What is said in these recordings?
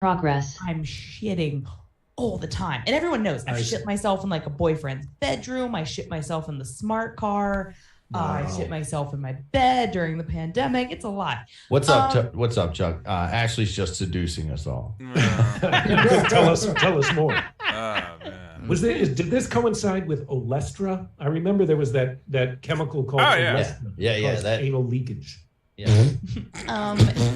Progress. I'm shitting all the time. And everyone knows I shit myself in like a boyfriend's bedroom. I shit myself in the smart car. I shit myself in my bed during the pandemic. It's a lot. What's up? What's up, Chuck? Ashley's just seducing us all. Tell us more. Man. Did this coincide with Olestra? I remember there was that chemical called Olestra. Yeah, that anal leakage. Yeah.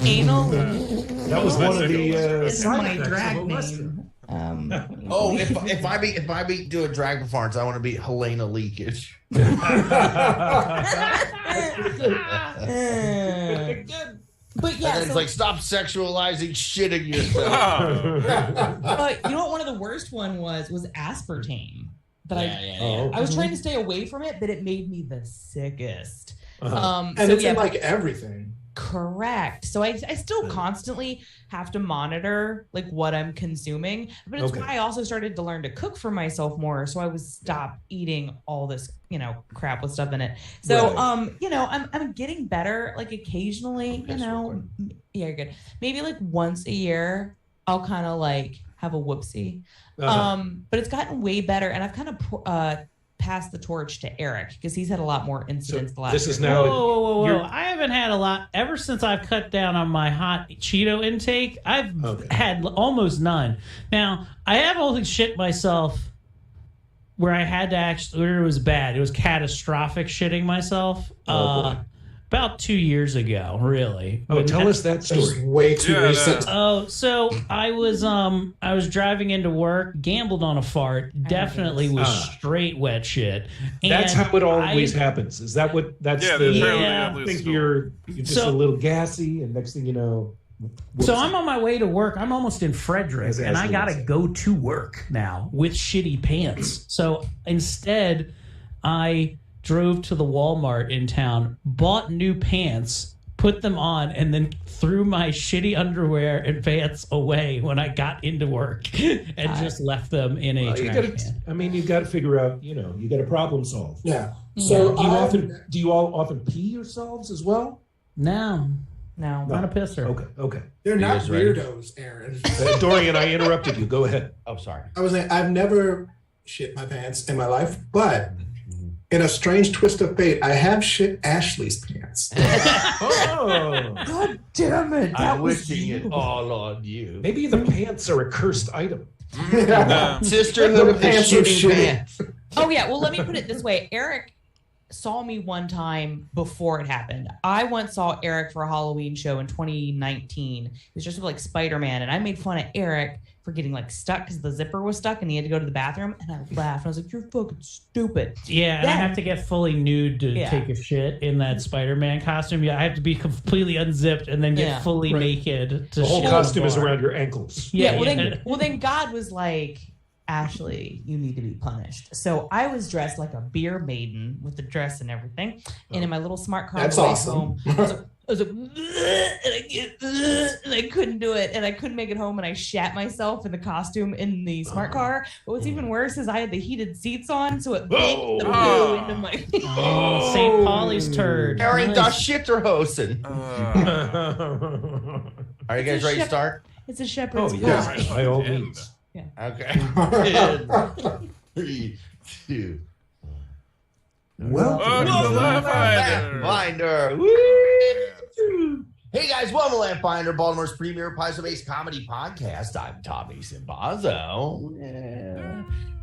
Anal. That was one of the It's side my effects drag of Olestra. name. If I be do a drag performance, I want to be Helena Leakage. But yeah, and it's like, stop sexualizing shitting yourself. But you know what? One of the worst one was aspartame. But I was trying to stay away from it, but it made me the sickest. And it's in like everything. Correct. So I still constantly have to monitor like what I'm consuming, but it's why I also started to learn to cook for myself more. So I would stop eating all this, crap with stuff in it. So, I'm getting better. Like occasionally, yeah, you're good. Maybe like once a year, I'll kind of like have a whoopsie. But it's gotten way better, and I've kind of pass the torch to Eric because he's had a lot more incidents the last this is year. now Whoa. I haven't had a lot ever since I've cut down on my hot Cheeto intake. I've had almost none. Now, I have only shit myself where I had to actually, where it was bad. It was catastrophic shitting myf. About 2 years ago, really. Tell us that story. Way too recent. So I was driving into work, gambled on a fart, definitely was straight wet shit. And that's how it always happens. Is that what? That's I think you're just a little gassy, and next thing you know. So I'm on my way to work. I'm almost in Frederick, and I gotta go to work now with shitty pants. So instead, I drove to the Walmart in town, bought new pants, put them on, and then threw my shitty underwear and pants away when I got into work and just left them in a trash can. You got to figure out, you got to problem solve. Yeah. So do you all often pee yourselves as well? No. Not a pisser. Okay. They're not weirdos, Aaron. Dorian, I interrupted you. Go ahead. Oh, sorry. I was saying, I've never shit my pants in my life, but in a strange twist of fate, I have shit Ashley's pants. God damn it. I'm wishing it all on you. Maybe the pants are a cursed item. Sisterhood of the shitting pants. Oh, yeah. Well, let me put it this way. Eric saw me one time before it happened. I once saw Eric for a Halloween show in 2019. It was just like Spider-Man, and I made fun of Eric for getting like stuck because the zipper was stuck and he had to go to the bathroom, and I laughed. I was like, "You're fucking stupid." Yeah, and I have to get fully nude to take a shit in that Spider-Man costume. Yeah, I have to be completely unzipped and then get fully naked. The whole costume is around your ankles. Well, then God was like, "Ashley, you need to be punished." So I was dressed like a beer maiden with the dress and everything, and in my little smart car. That's awesome. Home, I was like, and I couldn't do it, and I couldn't make it home, and I shat myself in the costume in the smart car. But what's even worse is I had the heated seats on, so it baked the poo into my. St. Pauli's turd. Aaron, da Shitterhosen. Are you guys ready to start? It's a shepherd's pie. By all means. Yeah. Okay. 3, 2. Welcome to Laughfinder. Woo! Hey guys, welcome to Laughfinder, Baltimore's premier pie-based comedy podcast. I'm Tommy Simbazo.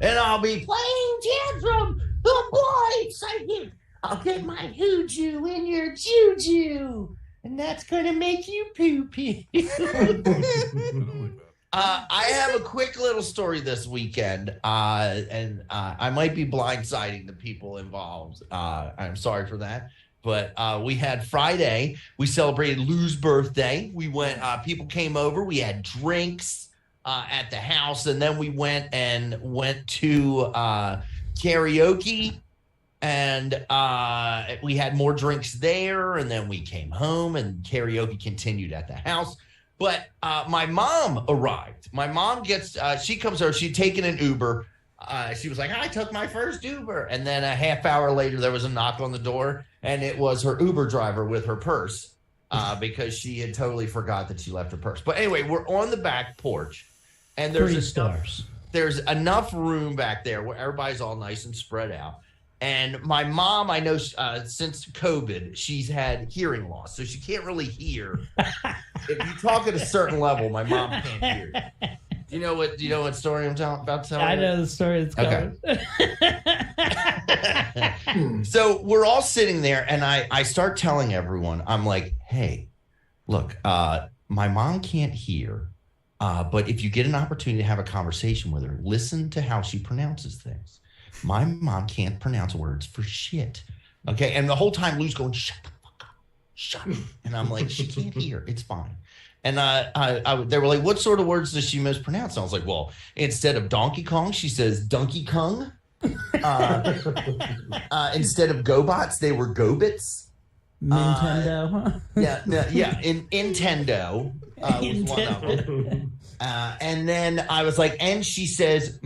And I'll be playing Tantrum, the boy psychic. I'll get my hooju in your juju, and that's gonna make you poo-pee. I have a quick little story this weekend, and I might be blindsiding the people involved. I'm sorry for that. But we had Friday. We celebrated Lou's birthday. We went. People came over. We had drinks at the house, and then we went to karaoke, and we had more drinks there. And then we came home, and karaoke continued at the house. But my mom arrived. My mom she comes over. She'd taken an Uber. She was like, I took my first Uber. And then a half hour later, there was a knock on the door, and it was her Uber driver with her purse. because she had totally forgot that she left her purse. But anyway, we're on the back porch, and there's enough room back there where everybody's all nice and spread out. And my mom, I know since COVID, she's had hearing loss, so she can't really hear. If you talk at a certain level, my mom can't hear you. Do you know what story I'm about to tell you? I know the story that's coming. Okay. So we're all sitting there, and I start telling everyone, I'm like, hey, look, my mom can't hear, but if you get an opportunity to have a conversation with her, listen to how she pronounces things. My mom can't pronounce words for shit. Okay. And the whole time Lou's going, shut the fuck up. Shut up. And I'm like, she can't hear. It's fine. And they were like, what sort of words does she mispronounce? And I was like, well, instead of Donkey Kong, she says Donkey Kong. Instead of GoBots, they were GoBits. Nintendo. Nintendo was one of them. And then I was like, and she says,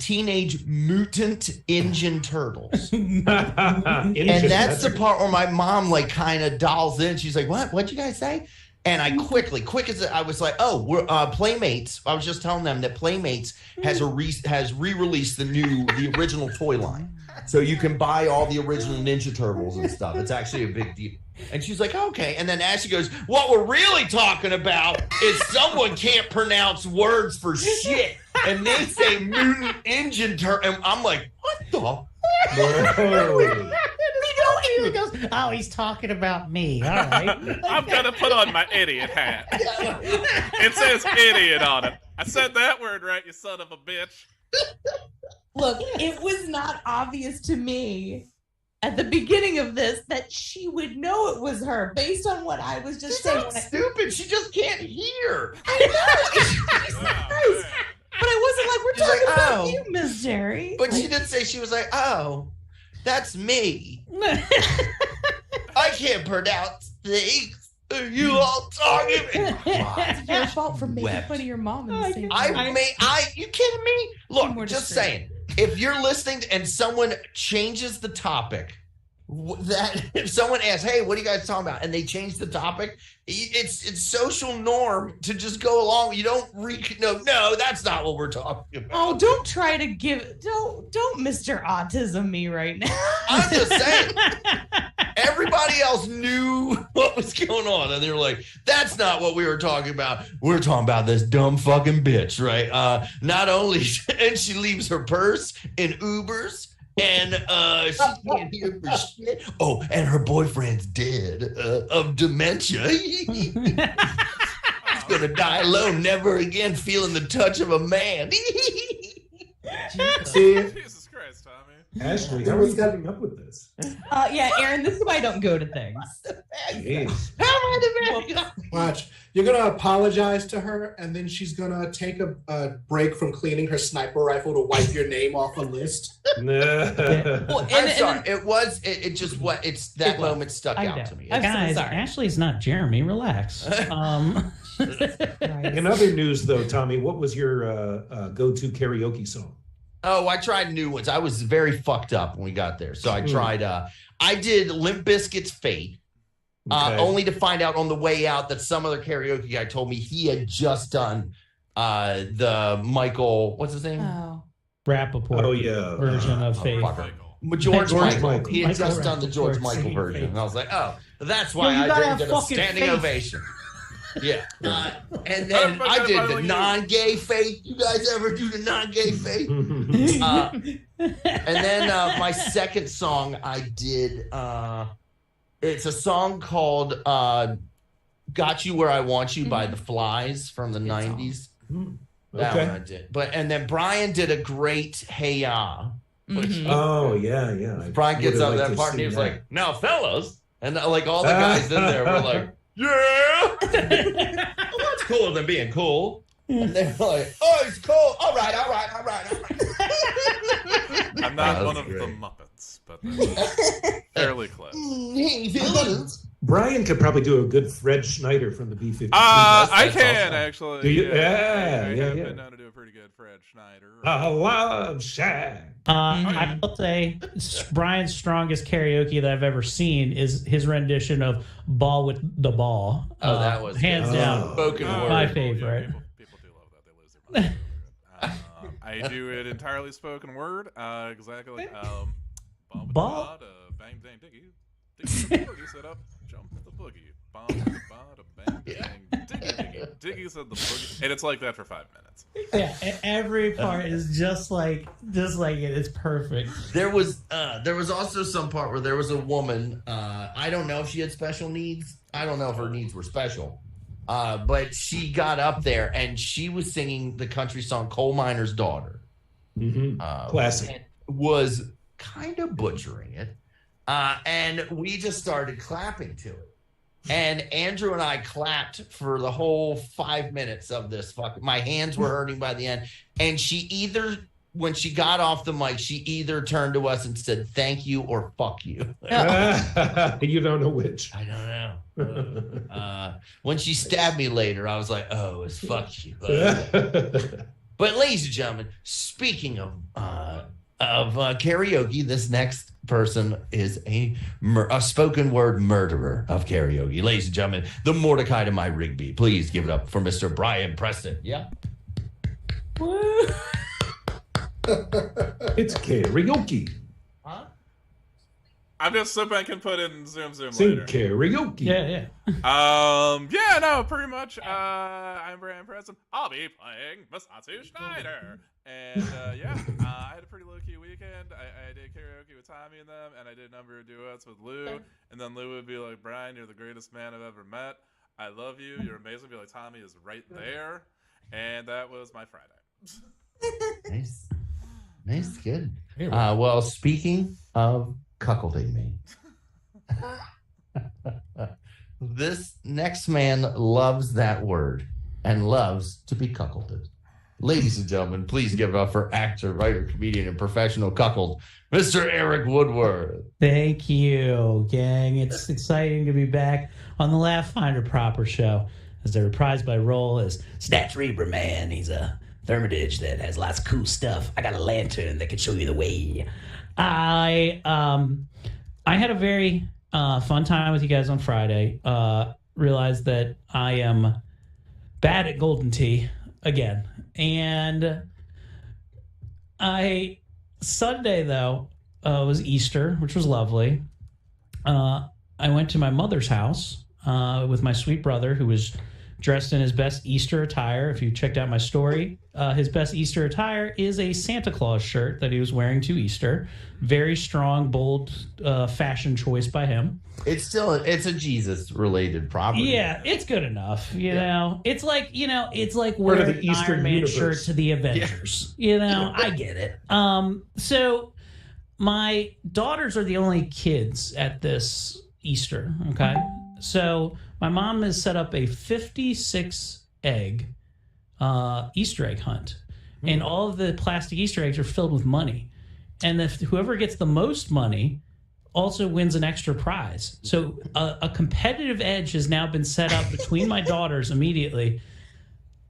Teenage Mutant Ninja Turtles. And that's the part where my mom like kind of dolls in. She's like, what'd you guys say? And I quick as I was like, oh, we're Playmates. I was just telling them that Playmates has re-released the original toy line. So you can buy all the original Ninja Turtles and stuff. It's actually a big deal. And she's like, okay. And then Ashley goes, what we're really talking about is someone can't pronounce words for shit. And they say mutant engine turtle. And I'm like, what the? He goes, oh, he's talking about me. All right. I'm going to put on my idiot hat. It says idiot on it. I said that word right, you son of a bitch. Look, it was not obvious to me at the beginning of this that she would know it was her based on what I was just saying. She's stupid. She just can't hear. I know. But I wasn't like, we're talking about you, Miss Jerry. But she did say, she was like, oh, that's me. I can't pronounce things. Are you all talking? It's your fault for making fun of your mom. You kidding me? Look, just saying. If you're listening and someone changes the topic, that if someone asks, hey, what are you guys talking about? And they change the topic, it's social norm to just go along. You don't no, that's not what we're talking about. Oh, don't try to don't Mr. Autism me right now. I'm just saying. Everybody else knew what was going on, and they were like, that's not what we were talking about. We're talking about this dumb fucking bitch, right? Not only, and she leaves her purse in Ubers, and she can't hear for shit. Oh, and her boyfriend's dead of dementia. He's gonna die alone, never again feeling the touch of a man. Jesus Christ, Tommy. Ashley, how are you coming up with this? Yeah, Aaron, this is why I don't go to things. Watch. You're going to apologize to her, and then she's going to take a break from cleaning her sniper rifle to wipe your name off a list. Well, I'm sorry. It's that moment stuck out to me. Guys, Ashley's not Jeremy. Relax. In other news, though, Tommy, what was your go-to karaoke song? Oh, I tried new ones. I was very fucked up when we got there. So I tried, I did Limp Bizkit's Fate, only to find out on the way out that some other karaoke guy told me he had just done the Michael, what's his name? Oh. Rappaport version of Fate. George Michael. He had just done the George Michael version. And I was like, oh, that's why I didn't get a standing ovation. Yeah. And then I did the non-gay Fate. You guys ever do the non-gay Fate? And then my second song I did, it's a song called Got You Where I Want You by The Flies from the 90s. That one I did. And then Brian did a great Hey Ya. Yeah. Brian gets out of that part and he was like, now fellas. And like all the guys in there were like, yeah. Well, that's cooler than being cool. And they're like, oh, it's cool. All right. I'm not one of the Muppets, but fairly close. Brian could probably do a good Fred Schneider from the B-52. I can, actually. Do you? Yeah. I've been known to do a pretty pretty good Fred Schneider. I love Shag. I will say Brian's strongest karaoke that I've ever seen is his rendition of "Ball with the Ball." Oh, that was hands down spoken word. my favorite. Yeah, people do love that. They lose their mind over it. I do it entirely spoken word. Exactly like Ball. Bang bang diggy. Diggy boogie set up, jump the boogie. Bomb bang bang diggy diggy said the boogie. And it's like that for 5 minutes. Yeah, every part is just like it. It's perfect. There was also some part where there was a woman. I don't know if she had special needs. I don't know if her needs were special. But she got up there and she was singing the country song "Coal Miner's Daughter." Classic. Was kind of butchering it. And we just started clapping to it. And Andrew and I clapped for the whole 5 minutes of this. My hands were hurting by the end. And when she got off the mic, she either turned to us and said, "Thank you" or "fuck you." You don't know which. I don't know. When she stabbed me later, I was like, "Oh, it's fuck you." But ladies and gentlemen, speaking of karaoke, this next person is a spoken word murderer of karaoke. Ladies and gentlemen, the Mordecai to my Rigby. Please give it up for Mr. Brian Preston. Yeah. It's karaoke. Huh? I'm just so I can put in Zoom Sing later. karaoke. Yeah. Yeah, no, pretty much. I'm Brian Preston. I'll be playing Masatsu Schneider. And I had a pretty low-key weekend. I did karaoke with Tommy and them, and I did a number of duets with Lou. And then Lou would be like, "Brian, you're the greatest man I've ever met. I love you. You're amazing." I'd be like, "Tommy is right there." And that was my Friday. Nice, good. Well, speaking of cuckolding me, this next man loves that word and loves to be cuckolded. Ladies and gentlemen, please give it up for actor, writer, comedian, and professional cuckold, Mr. Eric Woodward. Thank you, gang. It's exciting to be back on the Laughfinder proper show as they're reprised by role as Snatch Reaper Man. He's a Thermitage that has lots of cool stuff. I got a lantern that can show you the way. I had a very fun time with you guys on Friday. Realized that I am bad at golden tea again. And Sunday, though, was Easter, which was lovely. I went to my mother's house with my sweet brother, who was dressed in his best Easter attire. If you checked out my story, his best Easter attire is a Santa Claus shirt that he was wearing to Easter. Very strong, bold fashion choice by him. It's a Jesus related property. Yeah, it's good enough. You know, it's like wearing the an Eastern Iron Man universe. shirt to the Avengers. Yeah. You know, I get it. So my daughters are the only kids at this Easter. Okay, so my mom has set up a 56 egg Easter egg hunt, and all of the plastic Easter eggs are filled with money, and whoever gets the most money also wins an extra prize. So a competitive edge has now been set up between my daughters immediately.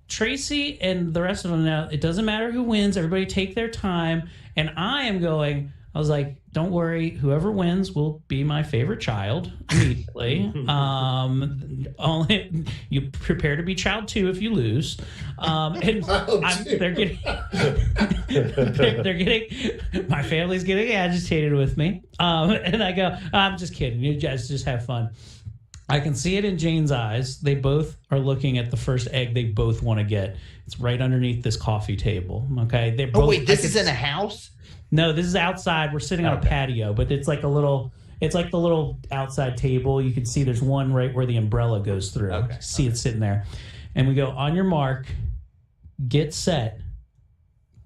Tracy and the rest of them now, it doesn't matter who wins, everybody take their time. And I was like, don't worry, whoever wins will be my favorite child immediately. Only you prepare to be child 2 if you lose. They're getting my family's getting agitated with me. And I go, I'm just kidding. You guys just have fun. I can see it in Jane's eyes. They both are looking at the first egg they both want to get. It's right underneath this coffee table. Okay. This is in a house? No, this is outside. We're sitting on a patio, but it's like the little outside table. You can see there's one right where the umbrella goes through. Okay. See it sitting there. And we go, on your mark, get set,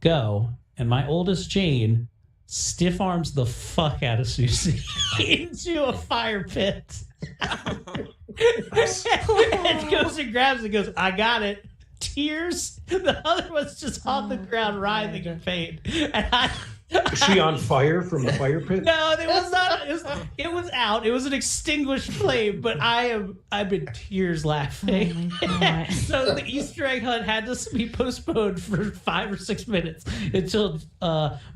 go. And my oldest Jane stiff arms the fuck out of Susie into a fire pit. And goes and grabs it and goes, I got it. Tears. The other one's just on the ground writhing in pain. And Is she on fire from a fire pit? No, it was not. It was out. It was an extinguished flame, but I've been tears laughing. Oh So the Easter egg hunt had to be postponed for 5 or 6 minutes until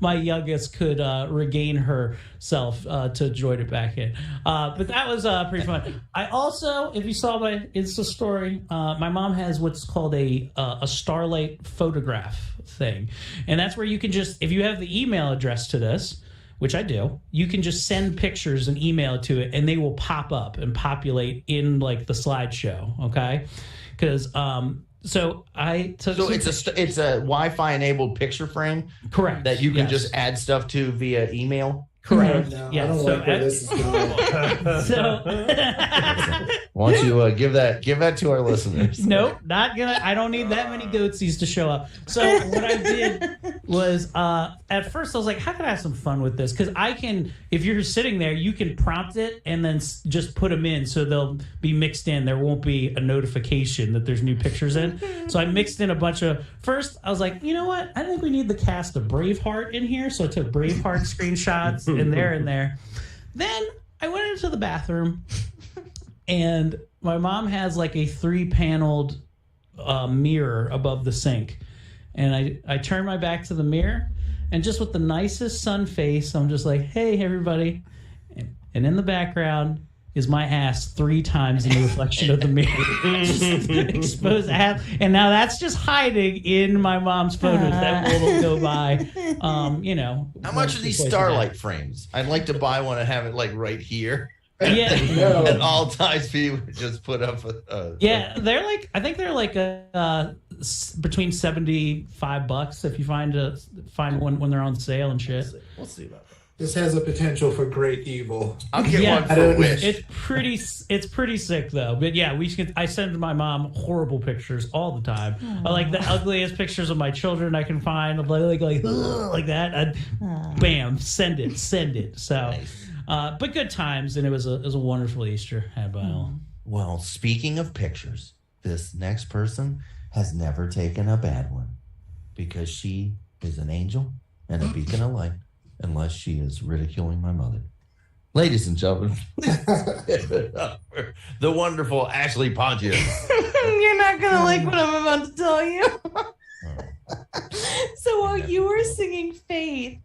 my youngest could regain herself to join it back in. But that was pretty fun. I also, if you saw my Insta story, my mom has what's called a Starlight photograph thing, and that's where you can just, if you have the email address to this, which I do, you can just send pictures and email it to it, and they will pop up and populate in like the slideshow. Okay, because so I took. So it's a Wi-Fi enabled picture frame, correct, that you can just add stuff to via email. Correct. No, Yeah. I don't like where this is going. So Why don't you give that to our listeners? Nope, not gonna. I don't need that many goatsies to show up. So what I did was, at first I was like, how can I have some fun with this? Because I can, if you're sitting there, you can prompt it and then just put them in, so they'll be mixed in. There won't be a notification that there's new pictures in. So I mixed in a bunch of. First, I was like, you know what? I think we need the cast of Braveheart in here. So I took Braveheart screenshots in there and there. Then I went into the bathroom. And my mom has like a 3-paneled mirror above the sink. And I turn my back to the mirror, and just with the nicest sun face, I'm just like, hey, everybody. And in the background is my ass 3 times in the reflection of the mirror. Just exposed ass. And now that's just hiding in my mom's photos that will go by. How much are these Starlight frames? I'd like to buy one and have it like right here. Yeah, at all times, people just put up. Yeah, they're like, I think they're like between $75 if you find one when they're on sale and shit. We'll see about that. This has a potential for great evil. I'll get one for Wish. It's pretty sick though. But yeah, I send my mom horrible pictures all the time. I like the ugliest pictures of my children I can find, like that. Bam, send it. So. Nice. But good times, and it was a wonderful Easter had by all. Well, speaking of pictures, this next person has never taken a bad one because she is an angel and a beacon of light, unless she is ridiculing my mother. Ladies and gentlemen, the wonderful Ashley Pontius. You're not gonna like what I'm about to tell you. So while you were singing Faith,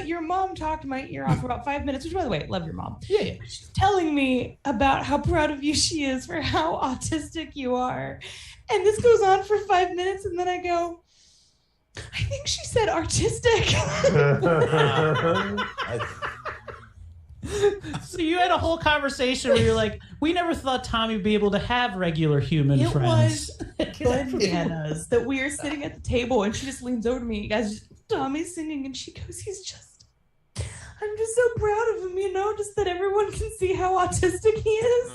your mom talked my ear off for about 5 minutes, which, by the way, love your mom. Yeah. She's telling me about how proud of you she is for how autistic you are. And this goes on for 5 minutes, and then I go, I think she said artistic. So you had a whole conversation where you're like, we never thought Tommy would be able to have regular human friends. It was bananas that we are sitting at the table, and she just leans over to me. Guys, Tommy's singing, and she goes, I'm just so proud of him, just that everyone can see how autistic he is.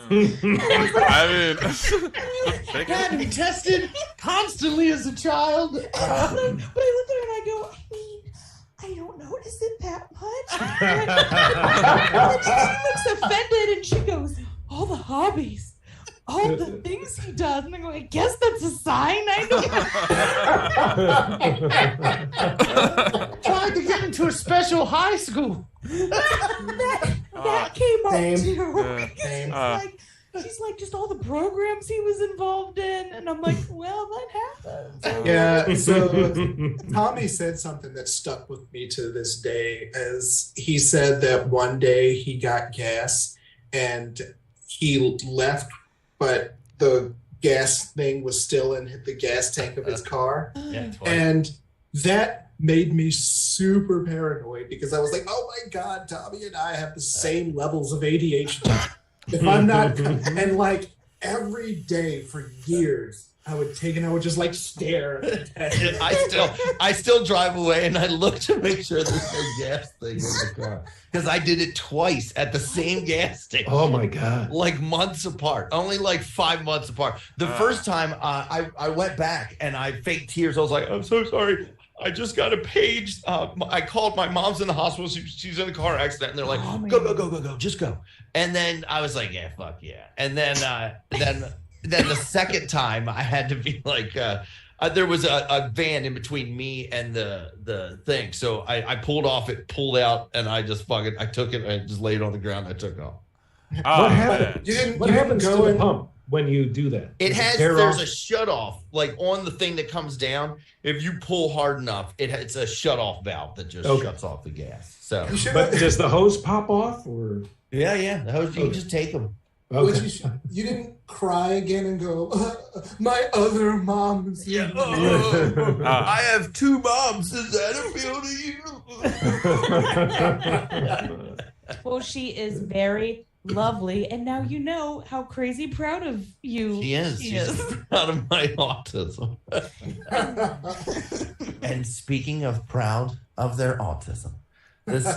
Had to be tested constantly as a child. But I look at her and I go, I don't notice it that much. And she looks offended, and she goes, all the hobbies, all the things he does. And I go, I guess that's a sign. I know. Tried to get into a special high school. that came up too. Same. She's like, just all the programs he was involved in. And I'm like, well, that happens. Yeah, so Tommy said something that stuck with me to this day, as he said that one day he got gas and he left, but the gas thing was still in the gas tank of his car. Yeah, and that made me super paranoid, because I was like, oh my God, Tommy and I have the same levels of ADHD. If I'm not, and like every day for years, I would just like stare at it. I still drive away and I look to make sure there's no gas thing in the car, because I did it twice at the same gas station. Oh my God! Like months apart, only like 5 months apart. The first time I went back and I faked tears. I was like, I'm so sorry. I just got a page. I called my mom's in the hospital. She's in a car accident, and they're like, go, just go. And then I was like, yeah, fuck yeah. And then the second time I had to be like, there was a van in between me and the thing. So I pulled off, it pulled out, and I just I took it, I just laid it on the ground, and I took it off. What happened? What happens to the pump when you do that? There's a shut off, like on the thing that comes down. If you pull hard enough, it's a shut off valve that just shuts off the gas. So, but does the hose pop off, or? Yeah, the hose, you just take them. Okay. You didn't cry again and go, my other mom is here. I have 2 moms. Does that appeal to you? Well, she is very lovely, and now you know how crazy proud of you she is. She's proud of my autism. And speaking of proud of their autism, this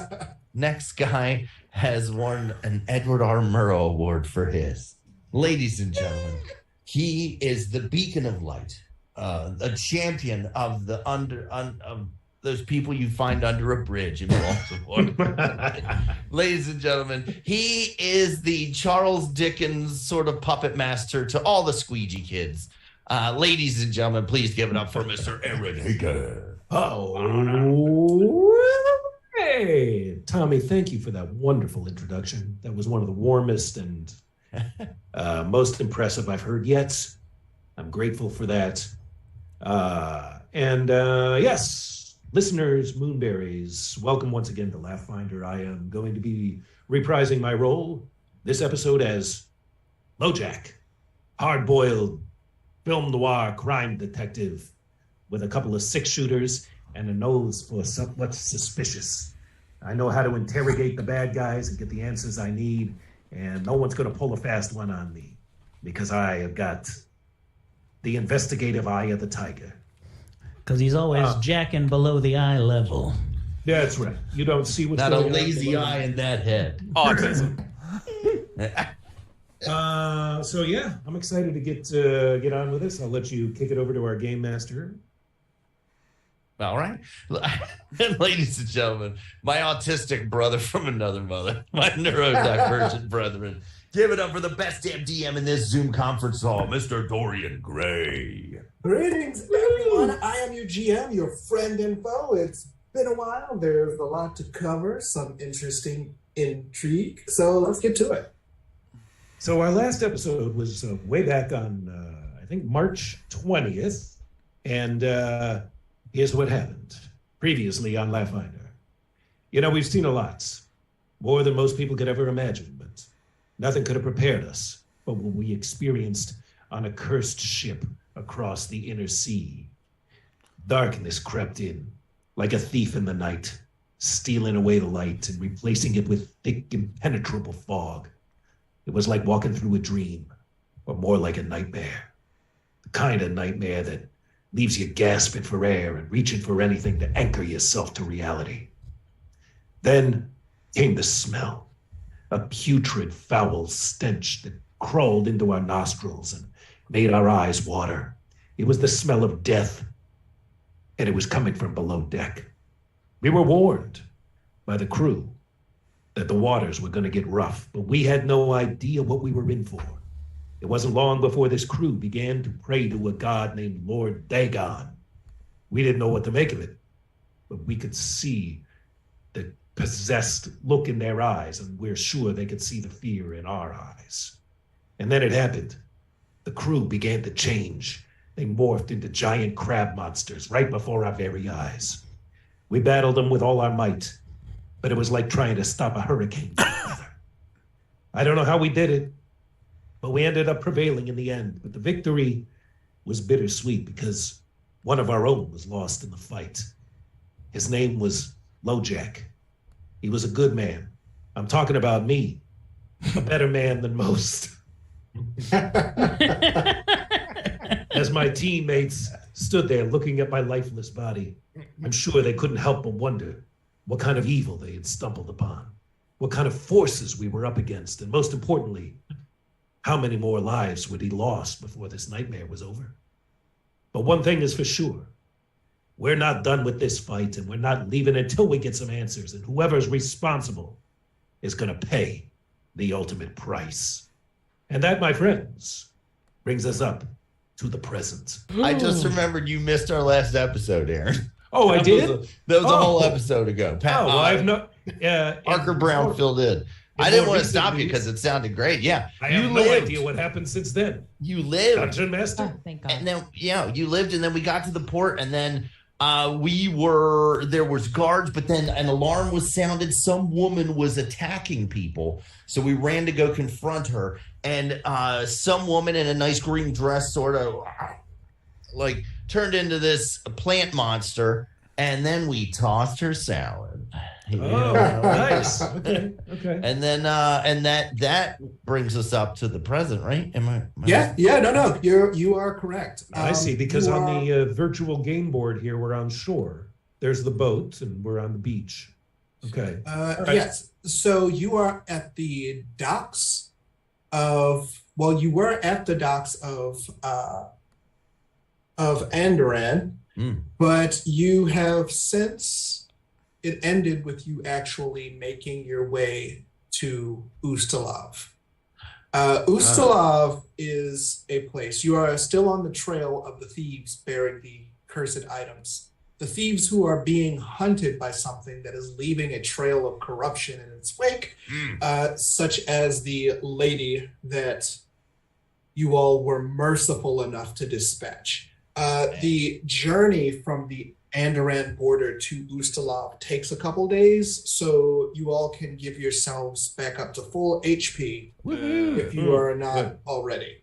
next guy has won an Edward R. Murrow Award for his. Ladies and gentlemen, he is the beacon of light, a champion of the of those people you find under a bridge in Baltimore. Ladies and gentlemen, he is the Charles Dickens sort of puppet master to all the squeegee kids. Ladies and gentlemen, please give it up for Mr. Aaron Hager. Hey, Tommy, thank you for that wonderful introduction. That was one of the warmest and most impressive I've heard yet. I'm grateful for that. Yes, listeners, Moonberries, welcome once again to Laughfinder. I am going to be reprising my role this episode as LoJack, hard-boiled film noir crime detective with a couple of 6-shooters and a nose for somewhat suspicious. I know how to interrogate the bad guys and get the answers I need, and no one's going to pull a fast one on me because I have got the investigative eye of the tiger. Because he's always jacking below the eye level. Yeah, that's right. You don't see what's not going on. Not a lazy eye in that head. Autism. So yeah, I'm excited to get on with this. I'll let you kick it over to our game master. All right. Ladies and gentlemen, my autistic brother from another mother, my neurodivergent brethren, give it up for the best damn DM in this Zoom conference hall, Mr. Dorian Gray. Greetings, everyone. I am your GM, your friend and foe. It's been a while. There's a lot to cover, some interesting intrigue. So let's get to it. So our last episode was way back on, I think, March 20th. And here's what happened previously on Laughfinder. You know, we've seen a lot, more than most people could ever imagine, but nothing could have prepared us for what we experienced on a cursed ship across the inner sea. Darkness crept in like a thief in the night, stealing away the light and replacing it with thick, impenetrable fog. It was like walking through a dream, or more like a nightmare. The kind of nightmare that leaves you gasping for air and reaching for anything to anchor yourself to reality. Then came the smell, a putrid, foul stench that crawled into our nostrils and made our eyes water. It was the smell of death, and it was coming from below deck. We were warned by the crew that the waters were going to get rough, but we had no idea what we were in for. It wasn't long before this crew began to pray to a god named Lord Dagon. We didn't know what to make of it, but we could see the possessed look in their eyes, and we're sure they could see the fear in our eyes. And then it happened. The crew began to change. They morphed into giant crab monsters right before our very eyes. We battled them with all our might, but it was like trying to stop a hurricane together. I don't know how we did it, but we ended up prevailing in the end. But the victory was bittersweet because one of our own was lost in the fight. His name was LoJack. He was a good man. I'm talking about me, a better man than most. As my teammates stood there looking at my lifeless body, I'm sure they couldn't help but wonder what kind of evil they had stumbled upon, what kind of forces we were up against, and most importantly, how many more lives would he lost before this nightmare was over? But one thing is for sure, we're not done with this fight, and we're not leaving until we get some answers, and whoever's responsible is going to pay the ultimate price. And that, my friends, brings us up to the present. I just remembered you missed our last episode, Aaron. Oh, I did? That was a whole episode ago. Well, I've not. Parker Brown filled in. I didn't want to stop you because it sounded great. Yeah. I have no idea what happened since then. You lived. Dungeon Master? Oh, thank God. And then, you lived, and then we got to the port, and then there was guards, but then an alarm was sounded. Some woman was attacking people. So we ran to go confront her. And some woman in a nice green dress sort of like turned into this plant monster. And then we tossed her salad. Oh, nice. Okay. And then and that brings us up to the present, right? Am I Yeah. No. You are correct. I see, because on the virtual game board here, we're on shore. There's the boat, and we're on the beach. Okay. Right. Yes. So you are at the docks you were at the docks of Andoran, but you have since it ended with you actually making your way to Ustalav. Ustalav is a place. You are still on the trail of the thieves bearing the cursed items. The thieves who are being hunted by something that is leaving a trail of corruption in its wake, such as the lady that you all were merciful enough to dispatch. The journey from the Andoran border to Ustalav takes a couple days, so you all can give yourselves back up to full HP if you are not already.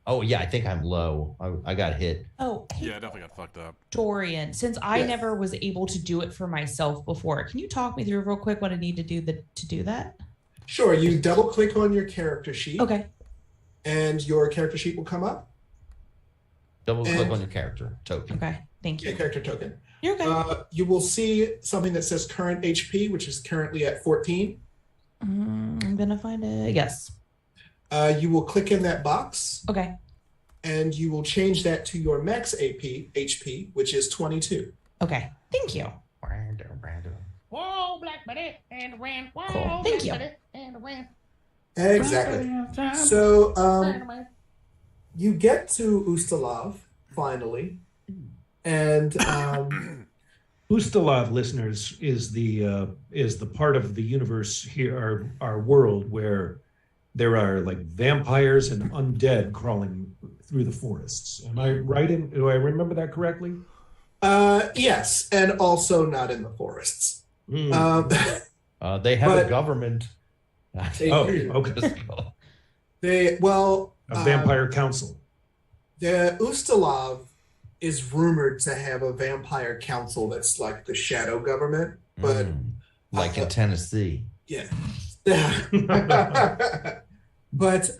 Oh, yeah, I think I'm low. I got hit. Oh, Yeah, I definitely got fucked up. Dorian, since I never was able to do it for myself before, can you talk me through real quick what I need to do to do that? Sure, you double click on your character sheet. Okay. And your character sheet will come up. Double click on your character token. Okay, thank you. Your character token. You're okay. You will see something that says current HP, which is currently at 14. I'm gonna find it. Yes. You will click in that box. Okay. And you will change that to your max HP, which is 22. Okay. Thank you. Whoa, Black Betty and ran. Whoa, Cool. Thank you. And ran. Exactly. So you get to Ustalav finally, and Ustalav, listeners, is the part of the universe here, our world, where there are like vampires and undead crawling through the forests. Am I right? Do I remember that correctly? Yes, and also not in the forests. They have a government. Okay. A vampire council. The Ustalav is rumored to have a vampire council that's like the shadow government, but like in Tennessee. Yeah. But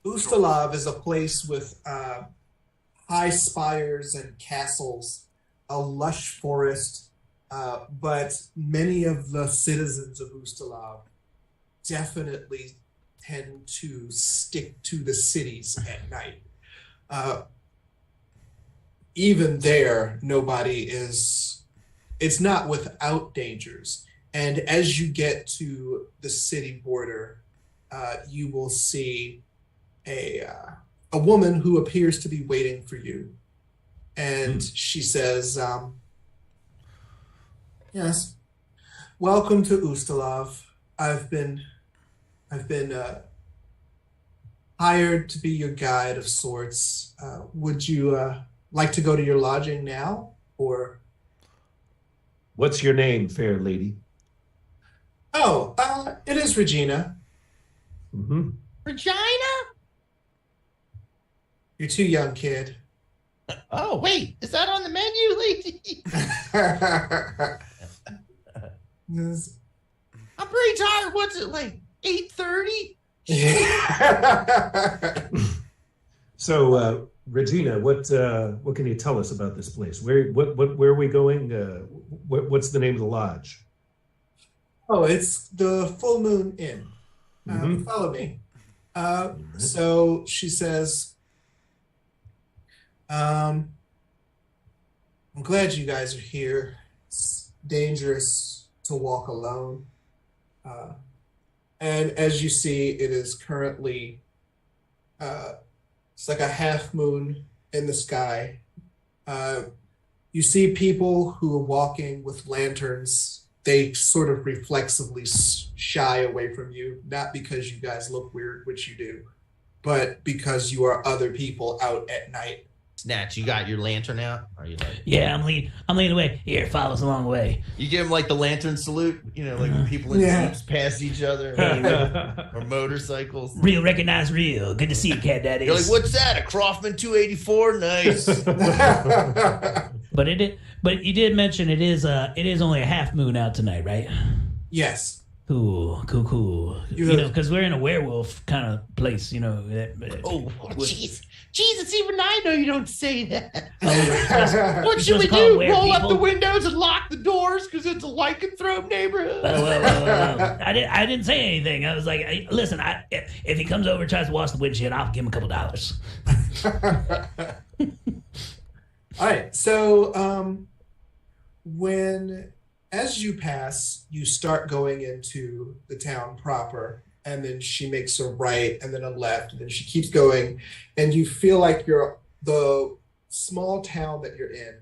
Ustalav is a place with high spires and castles, a lush forest, but many of the citizens of Ustalav definitely tend to stick to the cities at night. Even there, it's not without dangers. And as you get to the city border, you will see a woman who appears to be waiting for you. And she says, yes, welcome to Ustalav. I've been hired to be your guide of sorts. Would you like to go to your lodging now, or? What's your name, fair lady? Oh, it is Regina. Mm-hmm. Regina? You're too young, kid. Oh, wait, is that on the menu, lady? I'm pretty tired. What's it, like 8:30? So, Regina, what can you tell us about this place? Where are we going? What's the name of the lodge? Oh, it's the Full Moon Inn. Follow me. So she says, I'm glad you guys are here. It's dangerous to walk alone. And as you see, it is currently It's like a half moon in the sky. You see people who are walking with lanterns. They sort of reflexively shy away from you, not because you guys look weird, which you do, but because you are other people out at night. Snatch, you got your lantern out? Are you like? Yeah, I'm leaning away. Here, follow us along the way. You give them like the lantern salute, like when people in jeeps pass each other, or motorcycles. Real recognize real. Good to see you, Cat Daddy. You're like, what's that? A Crofman 284? Nice. But you did mention it is only a half moon out tonight, right? Yes. Cool. Because we're in a werewolf kind of place, Oh, jeez. Jesus, even I know you don't say that. What should we do? Roll up the windows and lock the doors because it's a lycanthrope neighborhood? Well. I didn't say anything. I was like, hey, listen, if he comes over and tries to wash the windshield, I'll give him $2. All right. So as you pass, you start going into the town proper. And then she makes a right and then a left, and then she keeps going, and you feel like the small town that you're in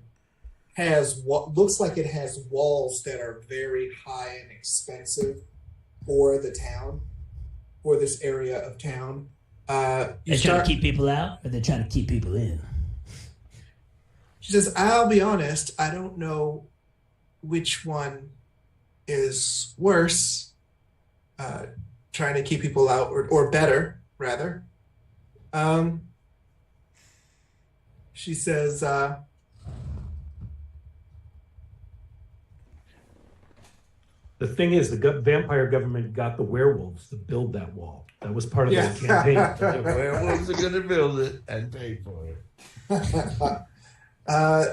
has what looks like it has walls that are very high and expensive for the town, for this area of town. They're trying to keep people out, or they're trying to keep people in? She says, I'll be honest, I don't know which one is worse. Trying to keep people out, or better, rather. She says, The thing is, the vampire government got the werewolves to build that wall. That was part of their campaign. The werewolves are going to build it and pay for it.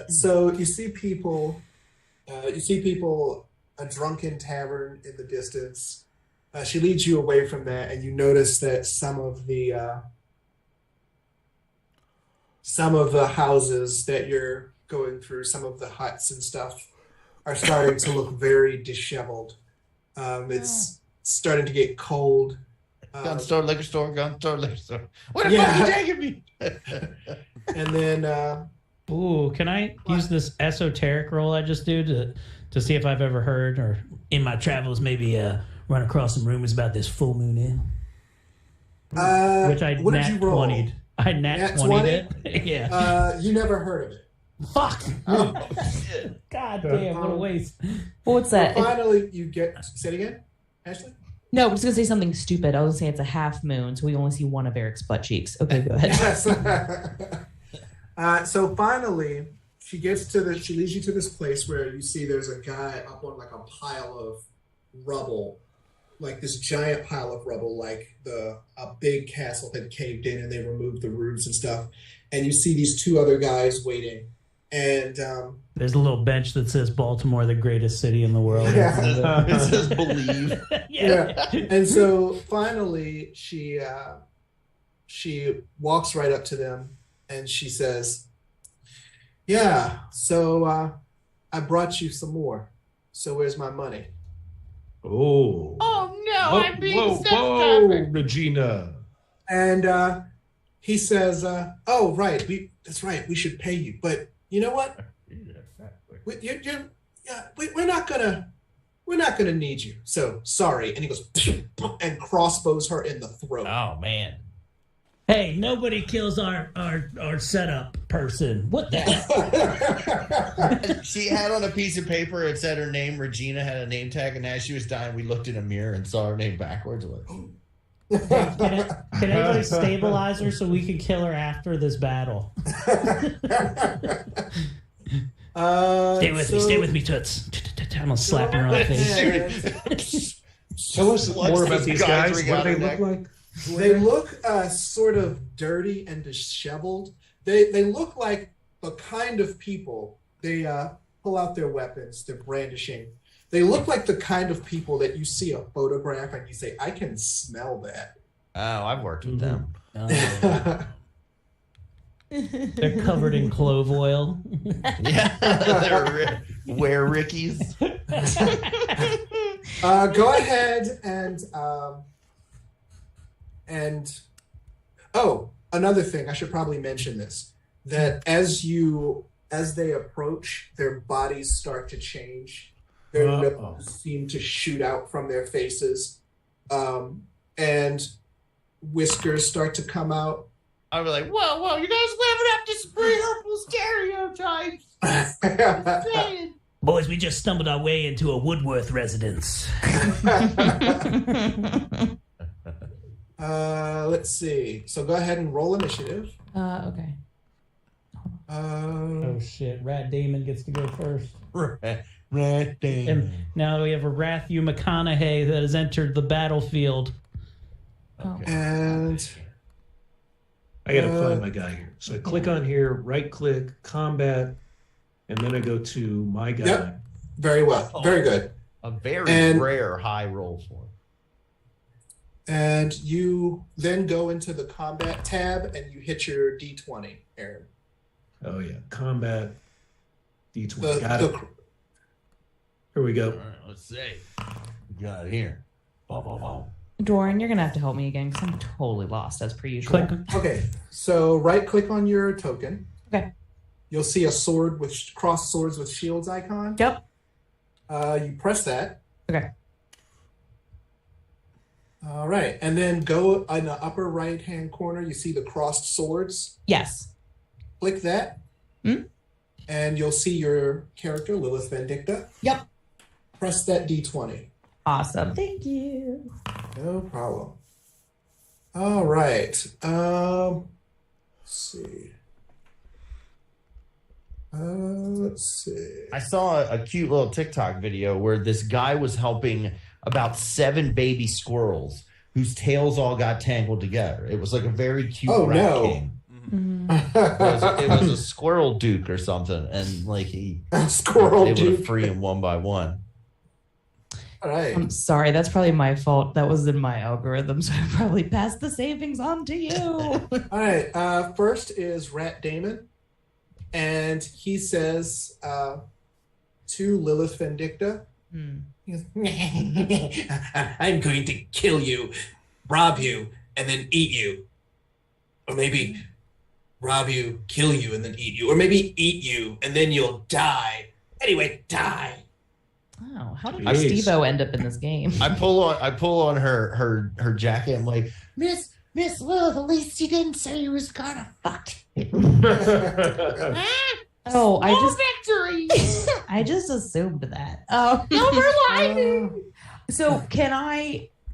So you see people, a drunken tavern in the distance. She leads you away from that, and you notice that some of the houses that you're going through, some of the huts and stuff, are starting to look very disheveled. It's starting to get cold. Gun store, liquor store, gun store, liquor store. Where the fuck are you taking me? And then... Ooh, can I use this esoteric roll I just do to see if I've ever heard, or in my travels, maybe... run across some rumors about this full moon in. Which I what did you roll? 20'd. I nat 20'd it. Yeah. You never heard of it. Fuck. Oh, shit. God damn, what a waste. What's that? So finally, you get... Say it again, Ashley? No, I'm just going to say something stupid. I was going to say it's a half moon, so we only see one of Eric's butt cheeks. Okay, go ahead. Yes. So finally, she leads you to this place where you see there's a guy up on like a pile of rubble, like this giant pile of rubble, like a big castle had caved in and they removed the roofs and stuff. And you see these two other guys waiting. And there's a little bench that says Baltimore, the greatest city in the world. Yeah. It says believe. Yeah. And so finally she walks right up to them and she says, yeah, so I brought you some more. So where's my money? Oh no, I'm being Regina. And he says, oh, right, that's right, we should pay you. But you know what? We're not gonna need you. So sorry. And he goes and crossbows her in the throat. Oh man. Hey, nobody kills our setup person. What the hell? She had on a piece of paper, it said her name. Regina had a name tag, and as she was dying, we looked in a mirror and saw her name backwards. Can anybody stabilize her so we can kill her after this battle? Stay with me, Toots. I'm gonna slap her on the face. Tell us more about these guys. What do they look like? They look sort of dirty and disheveled. They look like the kind of people, they pull out their weapons, they're brandishing. They look like the kind of people that you see a photograph and you say, I can smell that. Oh, I've worked with them. They're covered in clove oil. Yeah, they're were-rickies. Go ahead and Oh, another thing, I should probably mention this, that as they approach, their bodies start to change. Their nipples seem to shoot out from their faces. And whiskers start to come out. I'll be like, whoa, you guys living up to stereotypes. Boys, we just stumbled our way into a Woodworth residence. Let's see. So go ahead and roll initiative. Okay. Oh shit! Rat Damon gets to go first. Rat And Damon. now we have a Matthew McConaughey that has entered the battlefield. Okay. And I gotta find my guy here. So I click on here, right click, combat, and then I go to my guy. Yep. Very well. Very good. A very rare high roll for him. And you then go into the combat tab and you hit your D20, Aaron. Oh yeah, combat D20. Got it. Here we go. All right, let's see. We got it here. Bow, bow, bow. Doran, you're gonna have to help me again because I'm totally lost as per usual. Click. Okay, so right click on your token. Okay. You'll see a sword with crossed swords with shields icon. Yep. You press that. Okay. All right, and then go in the upper right hand corner. You see the crossed swords. Yes. Click that. And you'll see your character, Lilith Vindicta. Yep. Press that D20. Awesome. Thank you. No problem. All right. Let's see. Let's see. I saw a cute little TikTok video where this guy was helping about 7 baby squirrels whose tails all got tangled together. It was like a very cute rat king. It was a squirrel duke or something, and like he squirrel able duke. to free him one by one. All right. I'm sorry. That's probably my fault. That was in my algorithm, so I probably passed the savings on to you. All right. First is Rat Damon, and he says to Lilith Vindicta, he goes, I'm going to kill you, rob you, and then eat you. Or maybe rob you, kill you, and then eat you. Or maybe eat you, and then you'll die. Anyway, die. Wow, how did Jeez. Steve-O end up in this game? I pull on her jacket. I'm like, Miss Lilith, at least you didn't say you was gonna fuck. Oh, Victory. I just assumed that. Oh,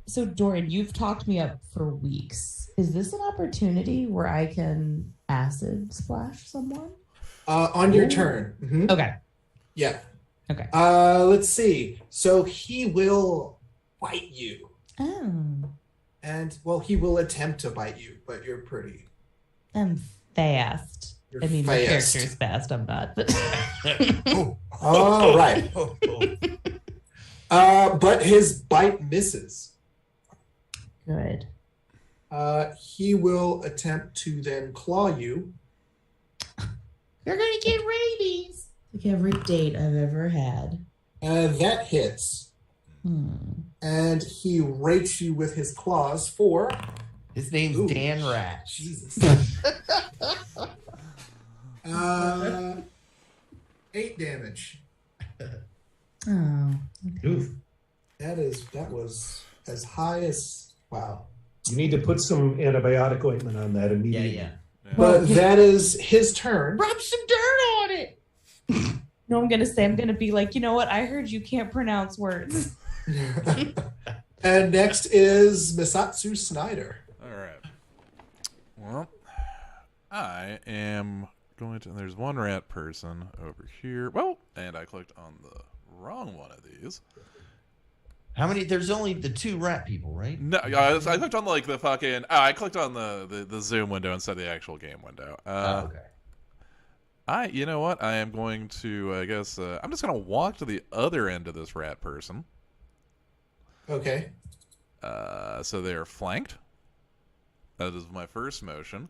So Doran, you've talked me up for weeks. Is this an opportunity where I can acid splash someone? On your turn. Mhm. Okay. Yeah. Okay. Let's see. So he will bite you. Oh, And, well, he will attempt to bite you, but you're pretty. I'm fast. You're I mean, my fast. character's fast. I'm not. But All right. But his bite misses. good. He will attempt to then claw you. You're gonna get rabies. Like every date I've ever had. That hits. And he rakes you with his claws for... His name's Ooh, Dan Rat. Jesus. 8 damage. Oh. Oof. That was as high as... Wow. You need to put some antibiotic ointment on that immediately. Yeah. But that is his turn. Rub some dirt on it. No, I'm gonna be like, you know what? I heard you can't pronounce words. And next is Misatsu Snyder. All right. Well, I am going to. There's one rat person over here. Well, and I clicked on the wrong one of these. How many? There's only the 2 rat people, right? No, I clicked on like the fucking. Oh, I clicked on the Zoom window instead of the actual game window. Okay. You know what? I am going to. I guess I'm just gonna walk to the other end of this rat person. Okay. So they are flanked. That is my first motion.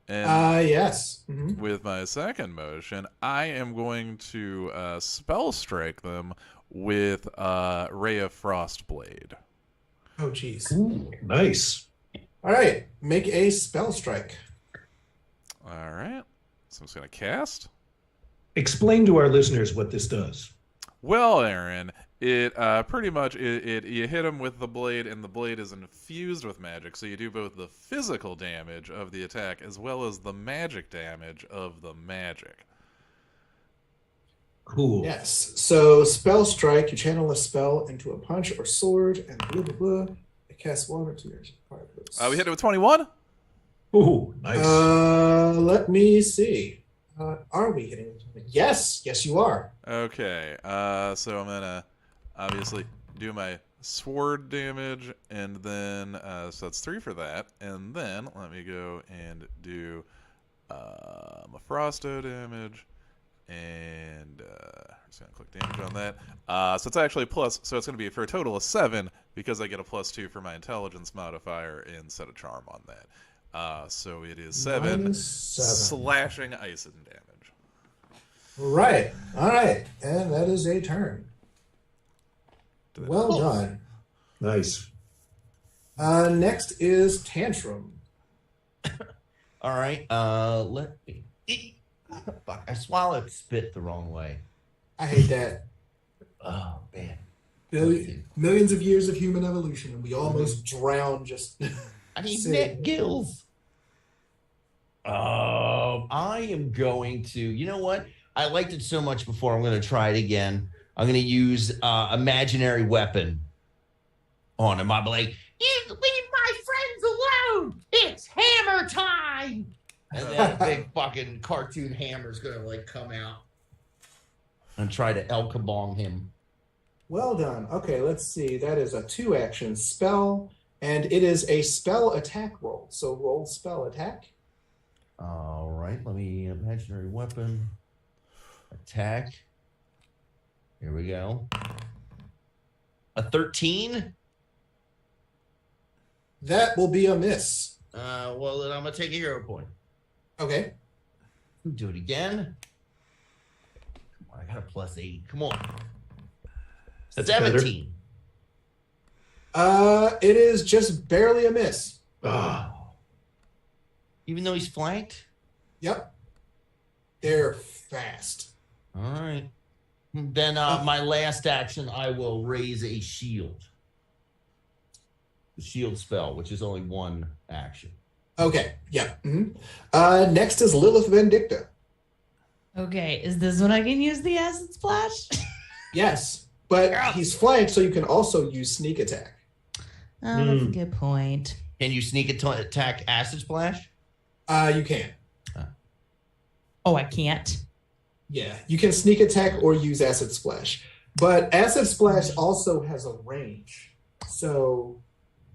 And Yes. Mhm. with my second motion, I am going to spell strike them with Ray of Frostblade. Oh, jeez. Ooh, nice. All right, make a spell strike. All right. So I'm just going to cast. Explain to our listeners what this does. Well, Aaron, it pretty much you hit him with the blade, and the blade is infused with magic. So you do both the physical damage of the attack as well as the magic damage of the magic. Cool. Yes. So spell strike, you channel a spell into a punch or sword, and blah blah blah. It casts 1 or 2 years. We hit it with 21. Ooh, nice. Let me see. Are we hitting? Yes, you are. Okay. So I'm gonna obviously do my sword damage, and then so that's 3 for that, and then let me go and do my frosto damage. And I'm just going to click damage on that. So it's actually plus, so it's going to be for a total of 7 because I get a +2 for my intelligence modifier instead of charm on that. So it is 7 slashing ice and damage. Right. All right. And that is a turn. Well done. Nice. Next is Tantrum. All right. Let me. Fuck, I swallowed spit the wrong way. I hate that. Oh, man. Millions of years of human evolution, and we almost drowned just. I need net gills. I am going to. You know what? I liked it so much before. I'm going to try it again. I'm going to use imaginary weapon on him. I'll be like, "You leave my friends alone! It's hammer time!" And then a big fucking cartoon hammer's going to like come out and try to El Kabong him. Well done. Okay, let's see. That is a 2-action spell, and it is a spell attack roll. So roll spell attack. All right, let me imaginary weapon attack. Here we go. A 13. That will be a miss. Well, then I'm gonna take a hero point. Okay. Do it again. Come on, I got a +8. Come on. That's 17. It is just barely a miss. Even though he's flanked? Yep. They're fast. All right. Then my last action, I will raise a shield. The shield spell, which is only 1 action. Okay. Yeah. Mm-hmm. Next is Lilith Vindicta. Okay, is this when I can use the acid splash? Yes, but he's flanked, so you can also use sneak attack. Oh, that's a good point. Can you sneak attack acid splash? You can. Oh, I can't. Yeah, you can sneak attack or use acid splash, but acid splash also has a range. So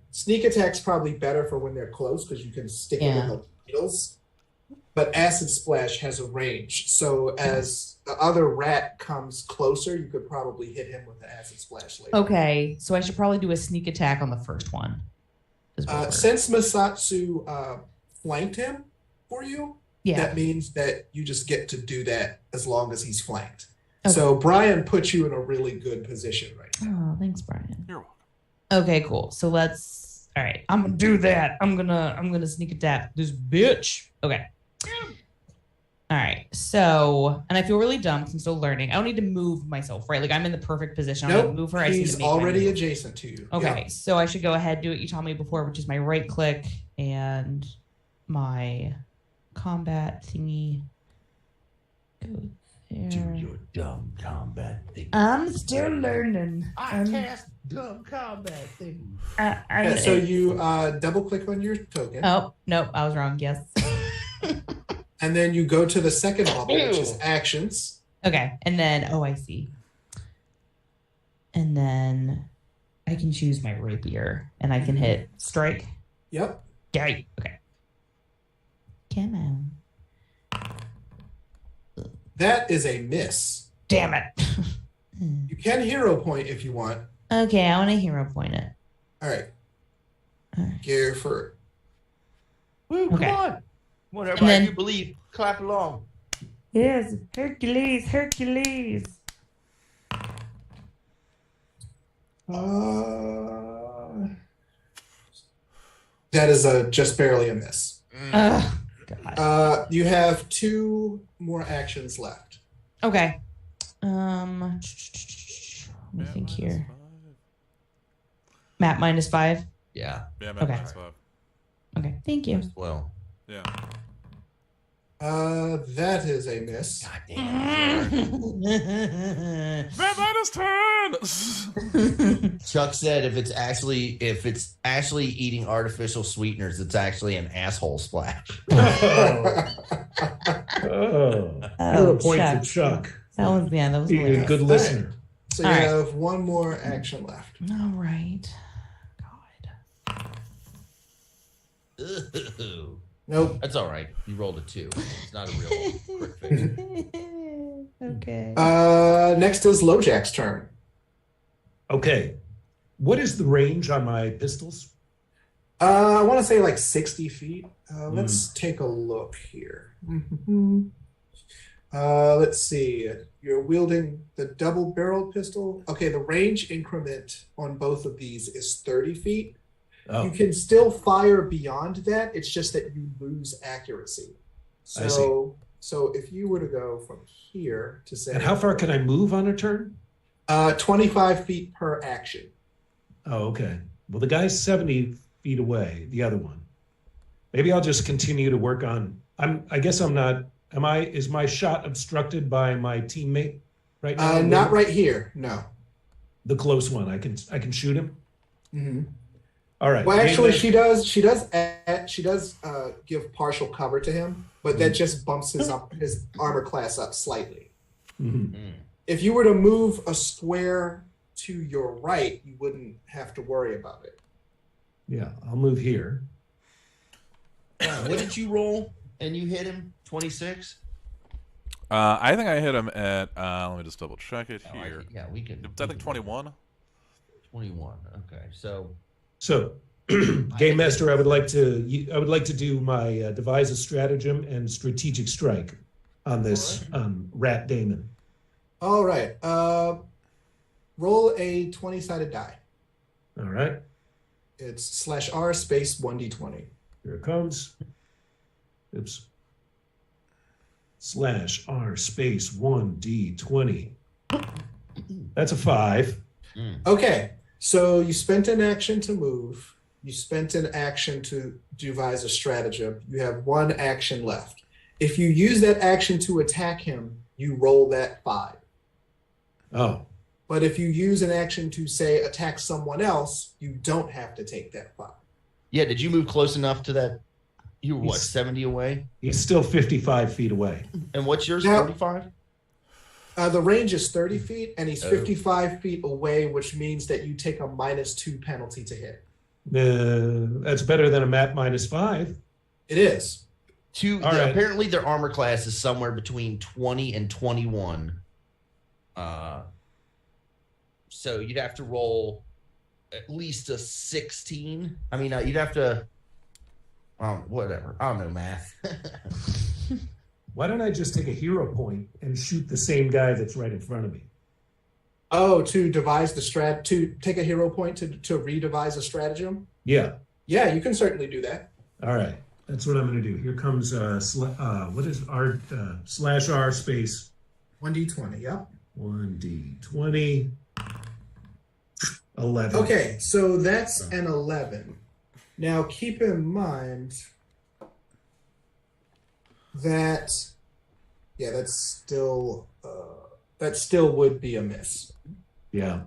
sneak attack's probably better for when they're close because you can stick them in the needles. But acid splash has a range. So as the other rat comes closer, you could probably hit him with the acid splash later. Okay, so I should probably do a sneak attack on the first one. Since Masatsu flanked him for you, that means that you just get to do that as long as he's flanked. Okay. So Brian put you in a really good position right now. Oh, thanks, Brian. You're welcome. Okay, cool. So let's. All right, I'm gonna do that. I'm gonna sneak attack this bitch. Okay. All right. So, and I feel really dumb because I'm still learning. I don't need to move myself, right? Like I'm in the perfect position. I'm gonna move her. He's already adjacent to you. Okay, so I should go ahead do what you taught me before, which is my right click and my combat thingy. Go there. Do your dumb combat thing. I'm still learning. I cast dumb combat thing. So you double click on your token. Oh, nope, I was wrong. Yes. And then you go to the second bubble, which is actions. Okay, and then I see. And then I can choose my rapier, and I can hit strike. Yep. Okay. Come on. That is a miss. Damn it. You can hero point if you want. Okay, I want to hero point it. All right. Go for it. Woo, come on. Whatever you believe, clap along. Yes, Hercules. That is just barely a miss. God. You have 2 more actions left. Okay. Let me think here. Matt -5. Yeah. Yeah, Okay. -5. Okay, thank you. Well. Yeah. That is a miss. God damn. Matt -10. Chuck said if it's actually eating artificial sweeteners, it's actually an asshole splash. You're a point for Chuck. That was You're a hilarious. good listener. So you All right. have 1 more action left. All right. God. Ooh. Nope. That's all right. You rolled a 2. It's not a real quick fix. Okay. Next is LoJack's turn. Okay. What is the range on my pistols? I want to say like 60 feet. Let's take a look here. Let's see. You're wielding the double-barreled pistol. Okay, the range increment on both of these is 30 feet. Oh. You can still fire beyond that. It's just that you lose accuracy. I see. So if you were to go from here to say... And how far can I move on a turn? 25 feet per action. Oh, okay. Well, the guy's 70 feet away, the other one. Maybe I'll just continue to work on... I guess I'm not... Is my shot obstructed by my teammate right now? Not right here, no. The close one. I can shoot him? Mm-hmm. All right. Well, actually, she does give partial cover to him, but that just bumps his armor class up slightly. Mm-hmm. If you were to move a square to your right, you wouldn't have to worry about it. Yeah, I'll move here. What did you roll and you hit him? 26? I think I hit him at, let me just double check it here. We can. I think 21. 21. Okay, so Game Master, I would like to do my devise a stratagem and strategic strike on this Rat Damon. All right. Roll a 20-sided die. All right. It's /R space 1d20. Here it comes. Oops. /R space 1d20. That's a 5. Okay. So you spent an action to move. You spent an action to devise a stratagem. You have 1 action left. If you use that action to attack him, you roll that 5. Oh. But if you use an action to, say, attack someone else, you don't have to take that 5. Yeah, did you move close enough to that? You were, 70 away? He's still 55 feet away. And what's yours, Now, 45? The range is 30 feet, and he's 55 feet away, which means that you take a -2 penalty to hit. That's better than a map -5. It is. Apparently their armor class is somewhere between 20 and 21. So you'd have to roll at least a 16. I mean, you'd have to... whatever. I don't know math. Why don't I just take a hero point and shoot the same guy that's right in front of me? Oh, to devise to take a hero point to redevise a stratagem? Yeah. Yeah, you can certainly do that. All right. That's what I'm going to do. Here comes what is our /R space 1d20, yeah. 1d20. 11. Okay, so that's an 11. Now keep in mind that that still would be a miss. Yeah.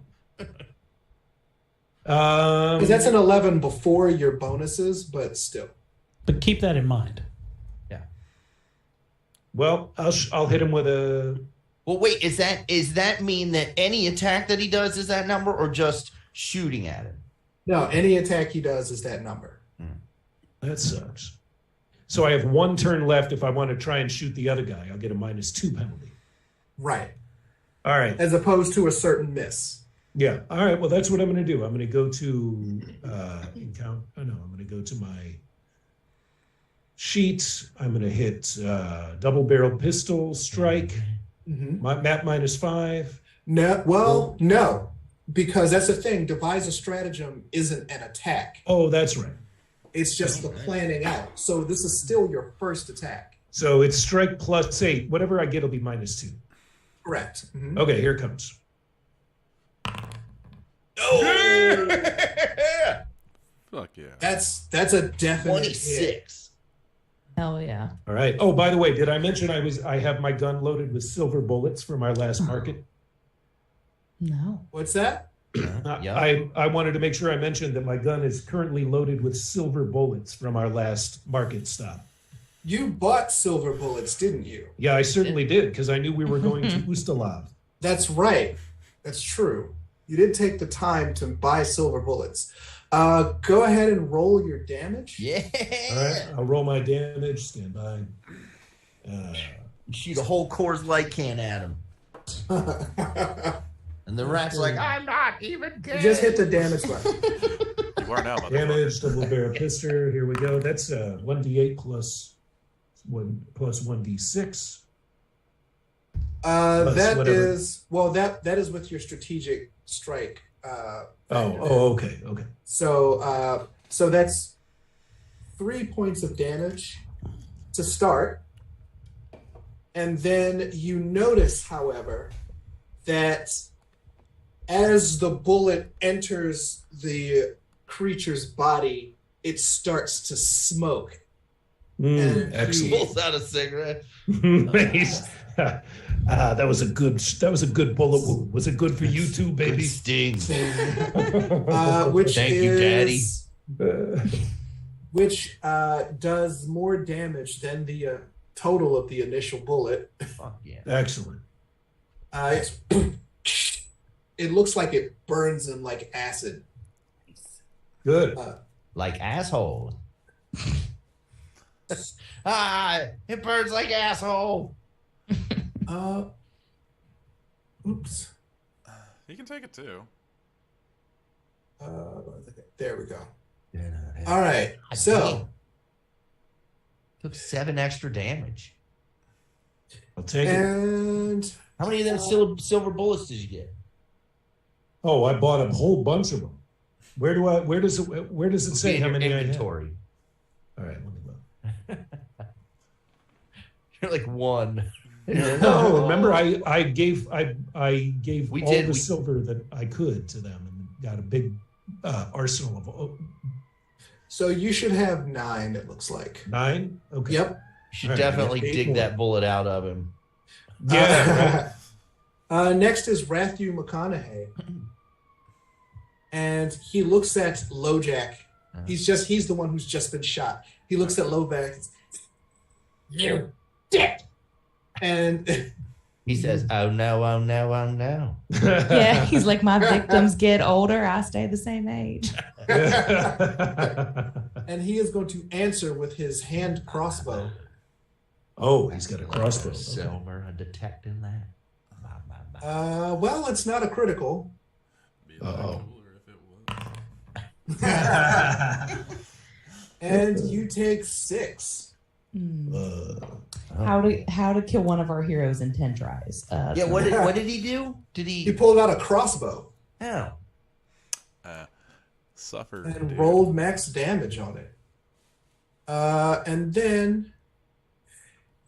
Because that's an 11 before your bonuses, but still. But keep that in mind. Yeah. Well, I'll hit him with a... Well, wait, is that mean that any attack that he does is that number, or just shooting at him? No, any attack he does is that number. That sucks. So I have 1 turn left. If I want to try and shoot the other guy, I'll get a -2 penalty. Right. All right. As opposed to a certain miss. Yeah. All right. Well, that's what I'm going to do. I'm going to go to I'm going to go to my sheets. I'm going to hit double-barrel pistol strike. My map -5. No, because that's the thing. Devise a stratagem isn't an attack. Oh, that's right. It's just the planning out. So this is still your first attack. So it's strike plus 8. Whatever I get will be -2. Correct. Mhm. Okay, here it comes. Oh, Fuck yeah. That's a definite hit. 26. Hell yeah. All right. Oh, by the way, did I mention I have my gun loaded with silver bullets from our last market? No. What's that? Yeah. I wanted to make sure I mentioned that my gun is currently loaded with silver bullets from our last market stop. You bought silver bullets, didn't you? Yeah, I certainly did, because I knew we were going to Ustalav. That's right. That's true. You did take the time to buy silver bullets. Go ahead and roll your damage. Yeah. All right, I'll roll my damage. Stand by. Shoot a whole Coors Light can at him. And the rat's like, I'm not even You dead. just hit the damage button. You are now, motherfucker. Damage, double barrel pistol. Here we go. That's 1d8 plus 1d6. That whatever. is that is with your strategic strike. Okay. So that's 3 points of damage to start, and then you notice, however, that as the bullet enters the creature's body, it starts to smoke. And Excellent. Pulls out a cigarette. Nice. That was a good bullet wound. Was it good for you too, Good baby? sting. Which Thank you, Daddy. Which does more damage than the total of the initial bullet. Fuck yeah. Excellent. It looks like it burns him like acid. Good. Like asshole. It burns like asshole. Oops. You can take it too. There we go. All right. So Took 7 extra damage. I'll take it. and How many of them silver bullets did you get? Oh, I bought a whole bunch of them. Where does it It'll say be in how your many I have? inventory. All right, let me look. You're like 1. No, remember I gave We all did. the silver that I could to them and got a big arsenal of so you should have 9. It looks like. 9. Okay. Yep. You should All right, definitely I got 8 dig more. that bullet out of him. Yeah. Next is Rathu McConaughey, and he looks at LoJack. He's the one who's just been shot. He looks at LoJack. You dick. And He says, "Oh no, oh no, oh no." Yeah, he's like, my victims get older, I stay the same age. and he is going to answer with his hand crossbow. Oh, he's got a crossbow. Okay. Silver, detecting that. Well, it's not a critical. Be a lot Uh-oh. cooler if it was. And you take 6. How to kill one of our heroes in 10 tries. Yeah, what did he do? Did He he? pulled out a crossbow Oh, Suffered. and dude. rolled max damage on it. And then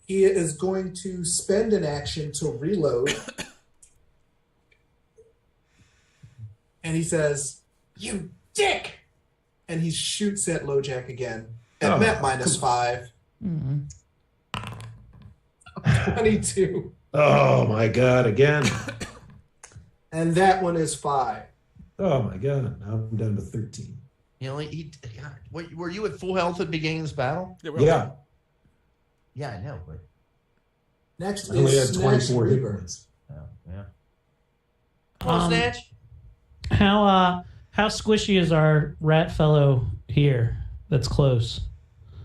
he is going to spend an action to reload. And he says, "You dick!" And he shoots at LoJack again at map -5. 22. Oh my God! Again. And that one is 5. Oh my God! Now I'm down to 13. you know, were you at full health at the beginning of this battle? Yeah. Yeah, Yeah, I know, but Next I only had is Snatch 24 hit Reaver. points. yeah. Come on, Snatch. How squishy is our rat fellow here that's close?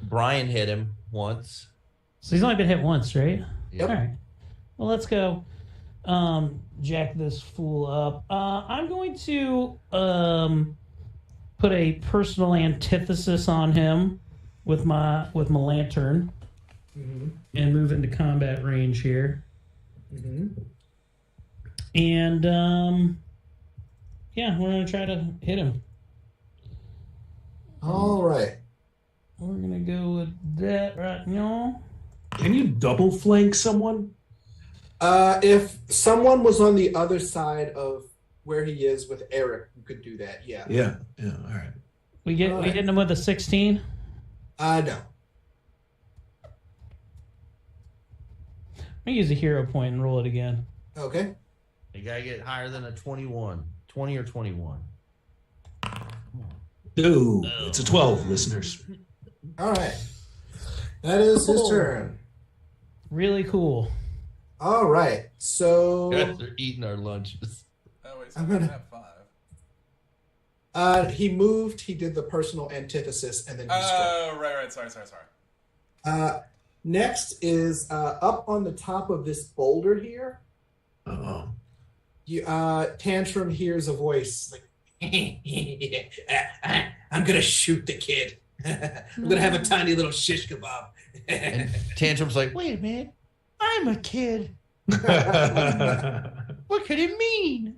Brian hit him once. So he's only been hit once, right? Yep. All right. Well, let's go jack this fool up. I'm going to put a personal antithesis on him with my lantern and move into combat range here. And yeah, we're gonna try to hit him. All right. we're gonna go with that right now. Can you double flank someone? If someone was on the other side of where he is with Eric, you could do that. Yeah. Yeah. All right. We hitting him with a 16. No. I'm gonna use a hero point and roll it again. Okay. You gotta get higher than a 21. 20 or 21. Ooh, it's a 12, listeners. All right. That is his turn. Really cool. All right. So They're eating our lunches. Oh, wait, so I'm I'm gonna gonna- have 5. he moved, he did the personal antithesis, and then he struck. Oh, right. Sorry. Next is up on the top of this boulder here. Uh-oh. Tantrum hears a voice like, I'm gonna shoot the kid. I'm gonna have a tiny little shish kebab. And Tantrum's like, wait a minute, I'm a kid. What could it mean?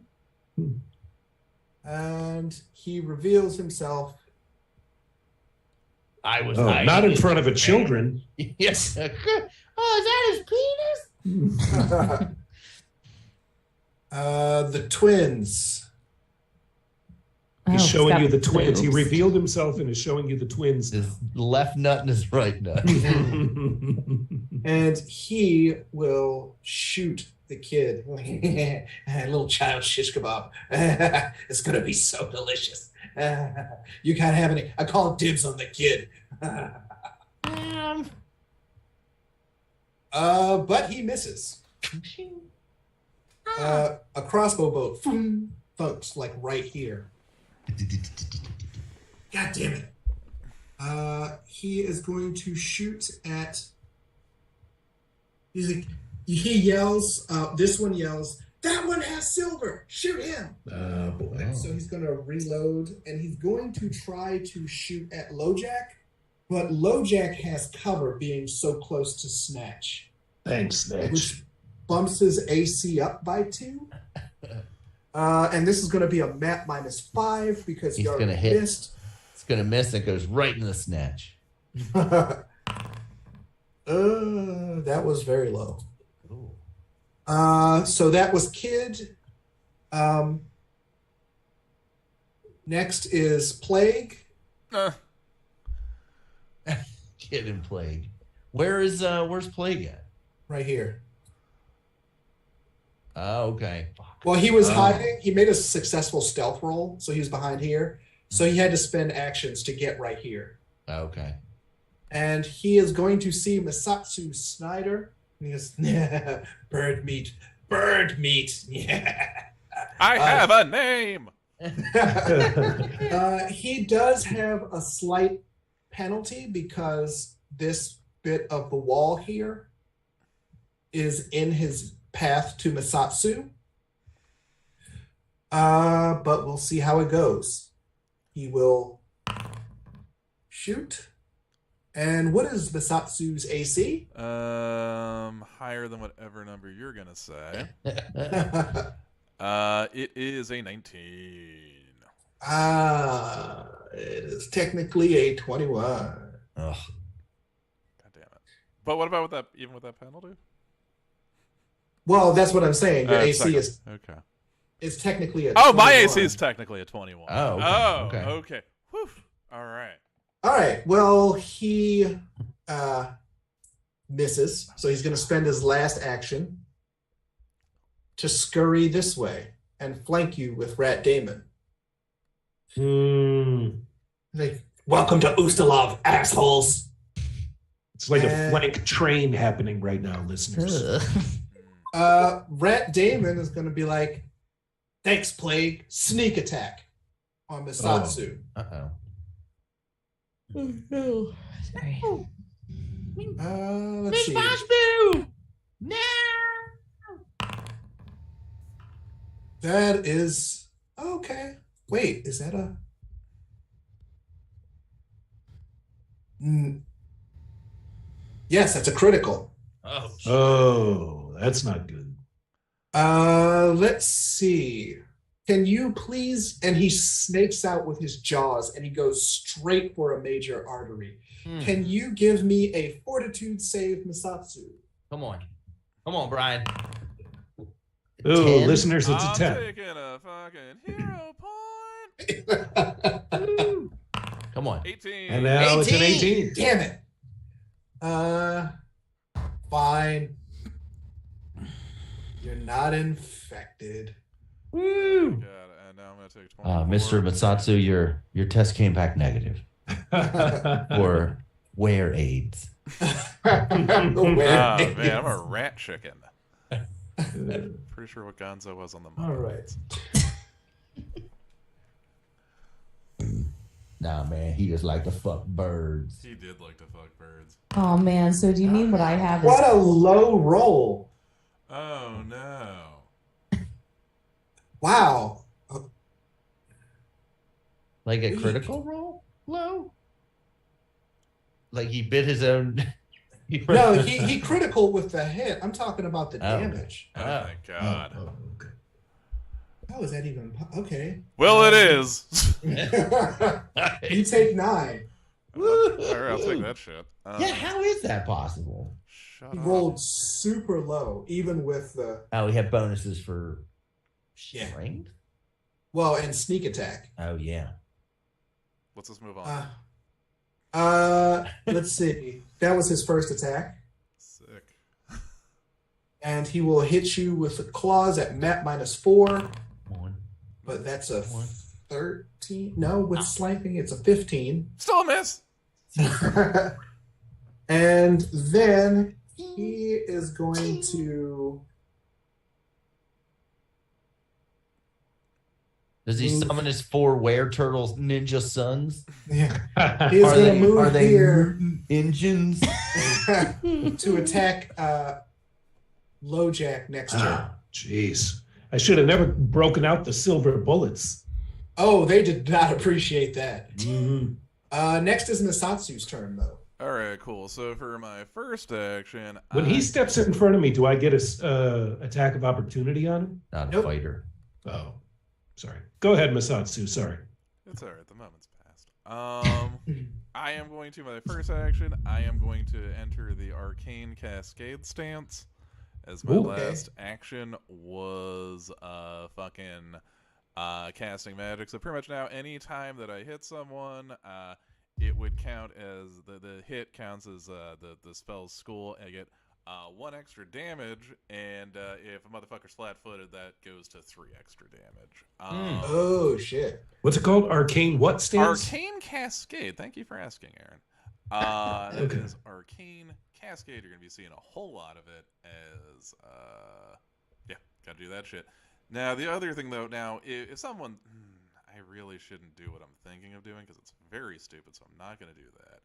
And he reveals himself. I was not in front of a children. Yes. Oh, is that his penis? The twins. He's Oh, showing got you the twins. He boobs. revealed himself and is showing you the twins. His left nut and his right nut. And he will shoot the kid. A little child shish kebab. It's gonna be so delicious. You can't have any. I call dibs on the kid. But he misses. A crossbow bolt thunks like right here. God damn it. He is going to shoot at. He's like, he yells. This one yells, "That one has silver! Shoot him!" Boy. So he's going to reload, and he's going to try to shoot at Lojack, but Lojack has cover being so close to Snatch, Thanks, Snatch. which bumps his AC up by 2. And this is going to be a map -5 because He's he already gonna hit. missed. It's going to miss and it goes right in the snatch. That was very low. So that was Kid. Next is Plague. Kid and Plague. Where's Plague at? Right here. Oh, okay. Well, he was hiding. He made a successful stealth roll, so he was behind here. So he had to spend actions to get right here. Okay. And he is going to see Masatsu Snyder. And he goes, bird meat, bird meat. Yeah. I have a name. He does have a slight penalty because this bit of the wall here is in his path to Masatsu. But we'll see how it goes. He will shoot. And what is Masatsu's AC? Higher than whatever number you're gonna say. It is a 19. It is technically a 21. Ugh. God damn it! But what about with that? Even with that penalty? Well, that's what I'm saying. Your AC is okay. It's technically a. Oh, my 21. AC is technically a 21. Oh, okay. Oh, Okay. okay. Whew. All right. All right. Well, he misses, so he's going to spend his last action to scurry this way and flank you with Rat Damon. Like, welcome to Ustalov, assholes. It's like a flank train happening right now, listeners. Rat Damon is going to be like, thanks, Plague. Sneak attack on Misatsu. Uh-oh. Sorry. Let's see. No! That is okay. Wait, is that a? Yes, that's a critical. Oh, Oh, that's not good. Let's see. Can you please? And he snakes out with his jaws, and he goes straight for a major artery. Can you give me a fortitude save, Misatsu? Come on, Brian. Ooh, 10? listeners, it's a I'm 10. taking a fucking hero point. Come on. 18. And now it's an 18. Damn it. Fine. You're not infected. Woo! God, and now I'm gonna take 24. Mr. Matsatsu, your test came back negative for wear AIDS. Man, I'm a rat chicken. Pretty sure what Gonzo was on the All right. Nah, man, he just like to fuck birds. He did like to fuck birds. Oh man, so do you mean what I have is What a low roll. Oh no. Wow. Like a critical roll? Low? Like he bit his own. No, he critical with the hit. I'm talking about the damage. Oh my god. Okay. How is that even okay? Well, it is. You take 9. Alright, I'll take that shit. Yeah, how is that possible? Shut He up. rolled super low, even with the Oh, we have bonuses for Yeah. strength? and sneak attack. Oh, yeah. Let's just move on. Let's see. That was his first attack. Sick. And he will hit you with the claws at MAP -4. One. But that's a One. 13. No, with sniping, it's a 15. Still a miss. And then he is going to. Does he summon his 4 were-turtles ninja sons? Yeah. He is going to move are they here mutant engines? to attack Lojack next turn. Ah, jeez. I should have never broken out the silver bullets. Oh, they did not appreciate that. Mhm. Next is Misatsu's turn, though. Alright, cool. So for my first action, When he steps in front of me, do I get a attack of opportunity on him? Not a Nope. fighter. Oh, sorry. Go ahead, Masatsu. Sorry. It's alright, the moment's passed. I am going to, my first action, I am going to enter the Arcane Cascade stance. As my Ooh, okay. last action was fucking casting magic. So pretty much now, any time that I hit someone, it would count as the hit counts as the spell's school. I get 1 extra damage, and if a motherfucker's flat-footed, that goes to 3 extra damage. Oh, shit. What's it called? Arcane what stance? Arcane Cascade. Thank you for asking, Aaron. That Okay. is Arcane Cascade. You're going to be seeing a whole lot of it as, yeah, got to do that shit. Now, the other thing, though, now, if someone, I really shouldn't do what I'm thinking of doing because it's very stupid, so I'm not going to do that.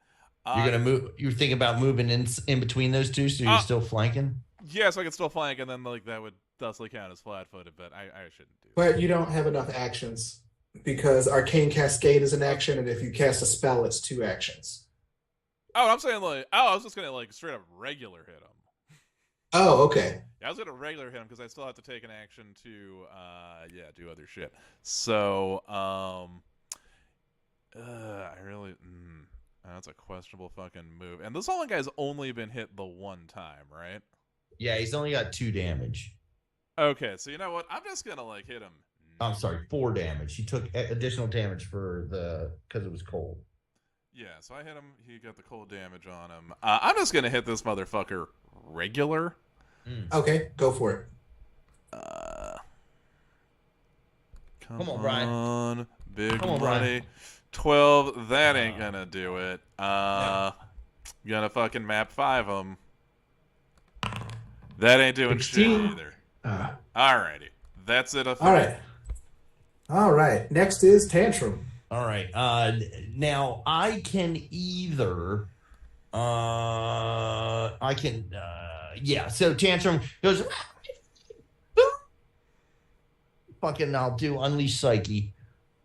You're gonna move. You're thinking about moving in between those two, so you're still flanking. Yeah, so I can still flank, and then like that would thusly count as flat-footed, but I shouldn't do that. But you don't have enough actions because Arcane Cascade is an action, and if you cast a spell, it's 2 actions. Oh, I'm saying like, I was just gonna like straight up regular hit him. Oh, okay. Yeah, I was gonna regular hit him because I still have to take an action to, yeah, do other shit. So, I really, that's a questionable fucking move. And this Solon guy's only been hit the 1 time, right? Yeah, he's only got 2 damage. Okay, so you know what? I'm just gonna like hit him. I'm sorry, 4 damage. He took additional damage for because it was cold. Yeah, so I hit him. He got the cold damage on him. I'm just gonna hit this motherfucker regular. Okay, go for it. Come on, Brian. Big Come on, money. Brian. 12. That ain't gonna do it. Gonna fucking map 5 them. That ain't doing 16. shit either. Alrighty, that's it. All right. Next is Tantrum. All right. Now I can either. Yeah. So Tantrum goes. Fucking, I'll do Unleash Psyche.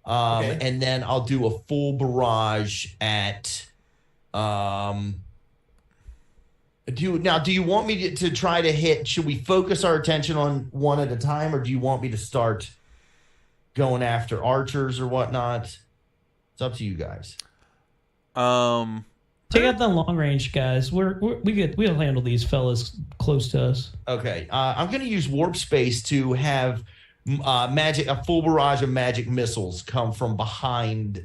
Okay. And then I'll do a full barrage at. Do you want me to try to hit? Should we focus our attention on one at a time, or do you want me to start going after archers or whatnot? It's up to you guys. Take out the long range guys. We'll handle these fellas close to us. Okay. I'm going to use warp space to have a full barrage of magic missiles come from behind.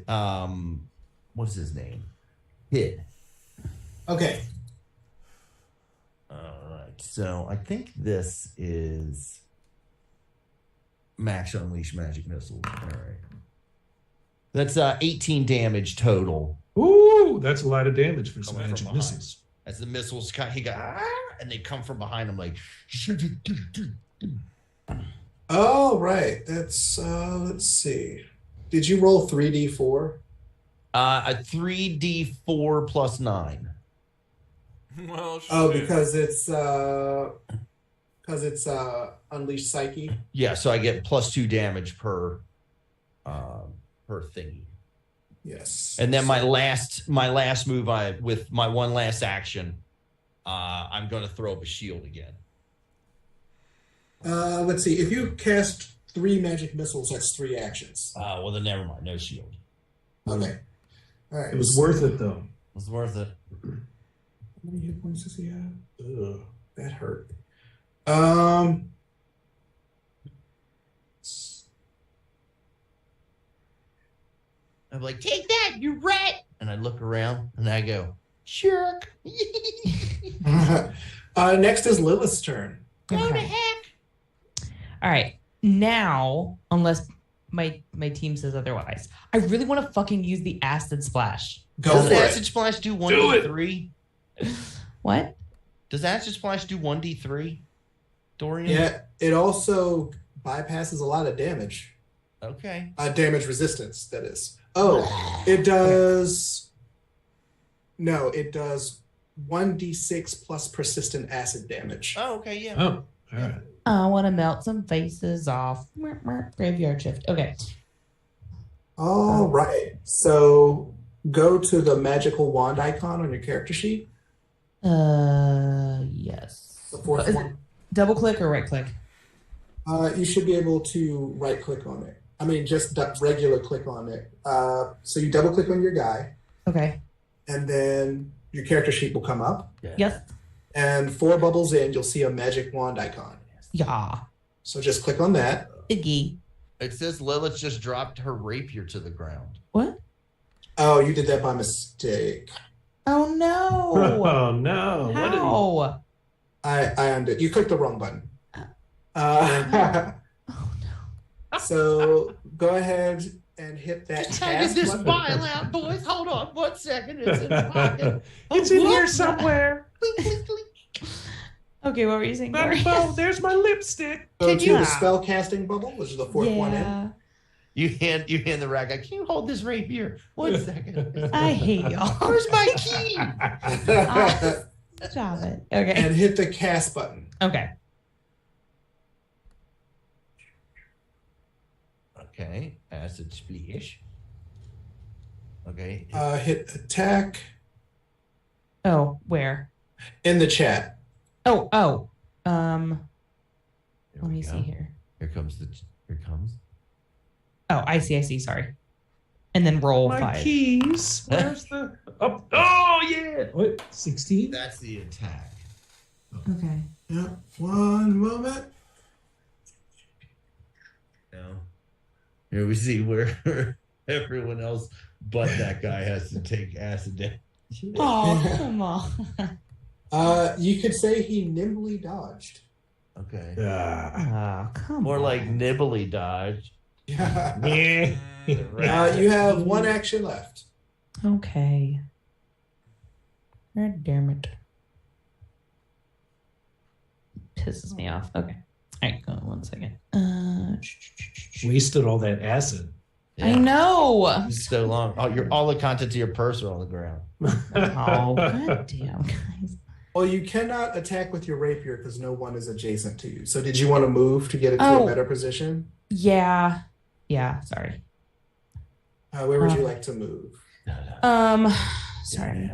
What's his name? Hit. Okay. All right. So I think this is max unleash magic missiles. All right. That's 18 damage total. Ooh, that's a lot of damage for some Coming from magic behind. missiles. As the missiles he got, and they come from behind him like. Oh, right. That's let's see. Did you roll 3d4? A 3d4 plus 9. Well, Oh, shit. because it's unleashed psyche. Yeah, so I get plus 2 damage per thingy. Yes. And then my last move, with my one last action, I'm going to throw up a shield again. Let's see. If you cast 3 magic missiles, that's 3 actions. Well, then never mind. No shield. Okay. All right. It was worth it, though. It was worth it. How many hit points does he have? Ugh. That hurt. I'm like, take that, you rat! And I look around and I go, jerk. Next is Lilith's turn. Go to Okay. heck. All right. Now, unless my team says otherwise, I really want to fucking use the acid splash. Go Does for Acid it. Splash do Do it. 1d3? What? Does Acid Splash do 1d3? Dorian? Yeah, it also bypasses a lot of damage. Okay. Damage resistance, that is. Oh, it does. No, it does 1d6 plus persistent acid damage. Oh, okay, yeah. Oh, all right. I want to melt some faces off. Graveyard shift. Okay. All right. So go to the magical wand icon on your character sheet. Yes. The fourth Is it one. double click or right click? You should be able to right click on it. I mean, just regular click on it. So you double click on your guy, Okay. and then your character sheet will come up. Yes. And 4 bubbles in, you'll see a magic wand icon. Yeah. So just click on that. Iggy. It says Lilith just dropped her rapier to the ground. What? Oh, you did that by mistake. Oh no. Oh, no. What did he- How? I undid. You clicked the wrong button. Oh no. So go ahead and hit that Tagging cast this button. file out, boys. Hold on 1 second. It's in the pocket. It's in here somewhere. Clink, clink, clink. Okay, what were you saying? Oh, there's my lipstick. Go Can to you- the spell casting bubble, which is the 4th one in. Yeah. You hand the rack. Can you hold this rapier? 1 second. I hate y'all. Where's my key? Stop it. Okay. And hit the cast button. Okay. Okay, acid splash. Okay. Hit attack Oh, where? in the chat. Oh. There Let we me go. see here. Here comes. Oh, I see. Sorry. And then roll My 5. keys. Where's the... Oh, yeah. What? 16? That's the attack. Okay. Yep. One moment. Now, here we see where everyone else but that guy has to take acid damage. Oh, come on. You could say he nimbly dodged. Okay. Ah. Oh, come More on. like nibbly dodge. Yeah. Yeah. You have 1 action left. Okay. God damn it. Pisses me off. Okay. All right, go on 1 second. Wasted all that acid. I know. It's so long. All the contents of your purse are on the ground. Oh, god damn, guys. Well, you cannot attack with your rapier because no one is adjacent to you. So did you want to move to get it to Oh. a better position? Yeah. Yeah, sorry. Where would you like to move? Sorry.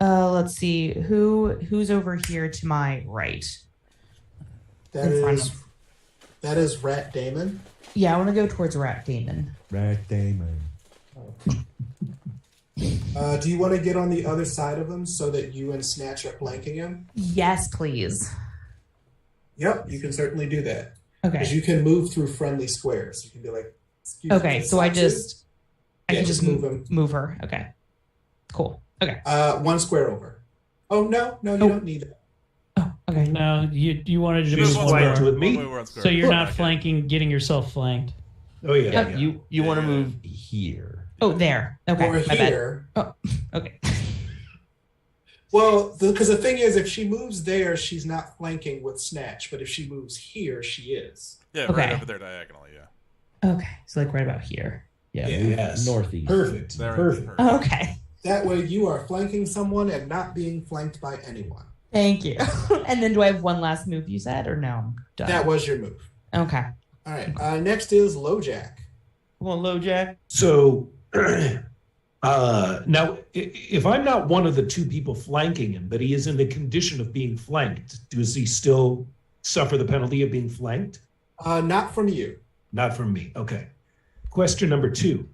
Let's see. Who's over here to my right? That In front is Rat Damon. Yeah, I want to go towards Rat Demon. Rat Damon. Do you want to get on the other side of him so that you and Snatch are flanking him? Yes, please. Yep, you can certainly do that. Okay. Because you can move through friendly squares. You can be like, excuse Okay, me, so I Satsu? can just move him. move her. Okay. Cool. Okay. One square over. Oh, no, you don't need that. Oh, okay. No, you wanted to She's move flanked more. with me. So you're not flanking, getting yourself flanked. Oh yeah. You want to move here. Oh, there. Okay. Or my bad. here. Oh, okay. Well, because the thing is, if she moves there, she's not flanking with Snatch. But if she moves here, she is. Yeah, Okay. right over there diagonally, yeah. Okay. So like right about here. Yeah. Yes. Northeast. Perfect. There, Perfect. Okay. That way you are flanking someone and not being flanked by anyone. Thank you. And then do I have one last move you said, or no? I'm done. That was your move. Okay. All right. Next is LoJack. Come on, LoJack. So now, if I'm not one of the two people flanking him, but he is in the condition of being flanked, does he still suffer the penalty of being flanked? Not from you. Not from me. Okay. Question number 2.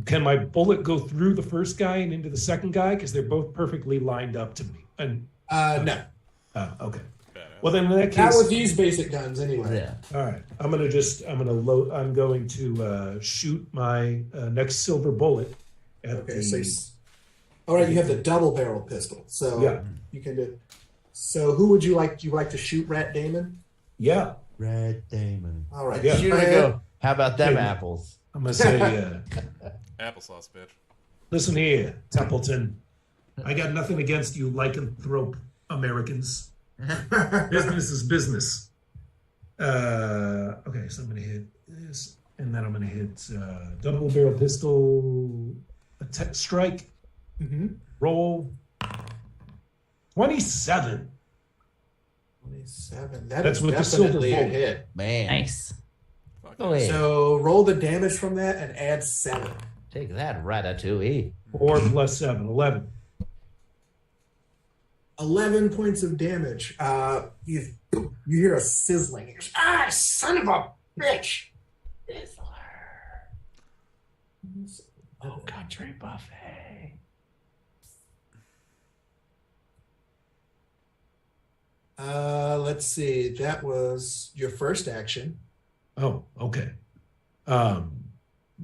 Can my bullet go through the first guy and into the second guy? Because they're both perfectly lined up to me. And No. okay. Well, then in that Not case, with these basic guns, anyway. Yeah. all right. I'm going to shoot my next silver bullet at Okay, the. so all right, you have the double barrel pistol, so Yeah. you can do. So who would you like? You like to shoot Rat Damon? Yeah, Red Damon. All right, Yeah. Shoot go or ahead. go. How about them Yeah. apples? I'm going to say, Applesauce, bitch. listen here, Templeton. I got nothing against you lycanthrope Americans. Business is business. Okay, so I'm going to hit this, and then I'm going to hit double barrel pistol attack strike. Mhm. Roll 27. 27. That's That's with the silver definitely a bullet. hit. Man. Nice. Fuck Go yeah. ahead. So roll the damage from that and add 7. Take that, Ratatouille. 4 plus 7, 11. 11 points of damage. You hear a sizzling. Son of a bitch! Oh, country buffet. Let's see. That was your first action. Oh, okay.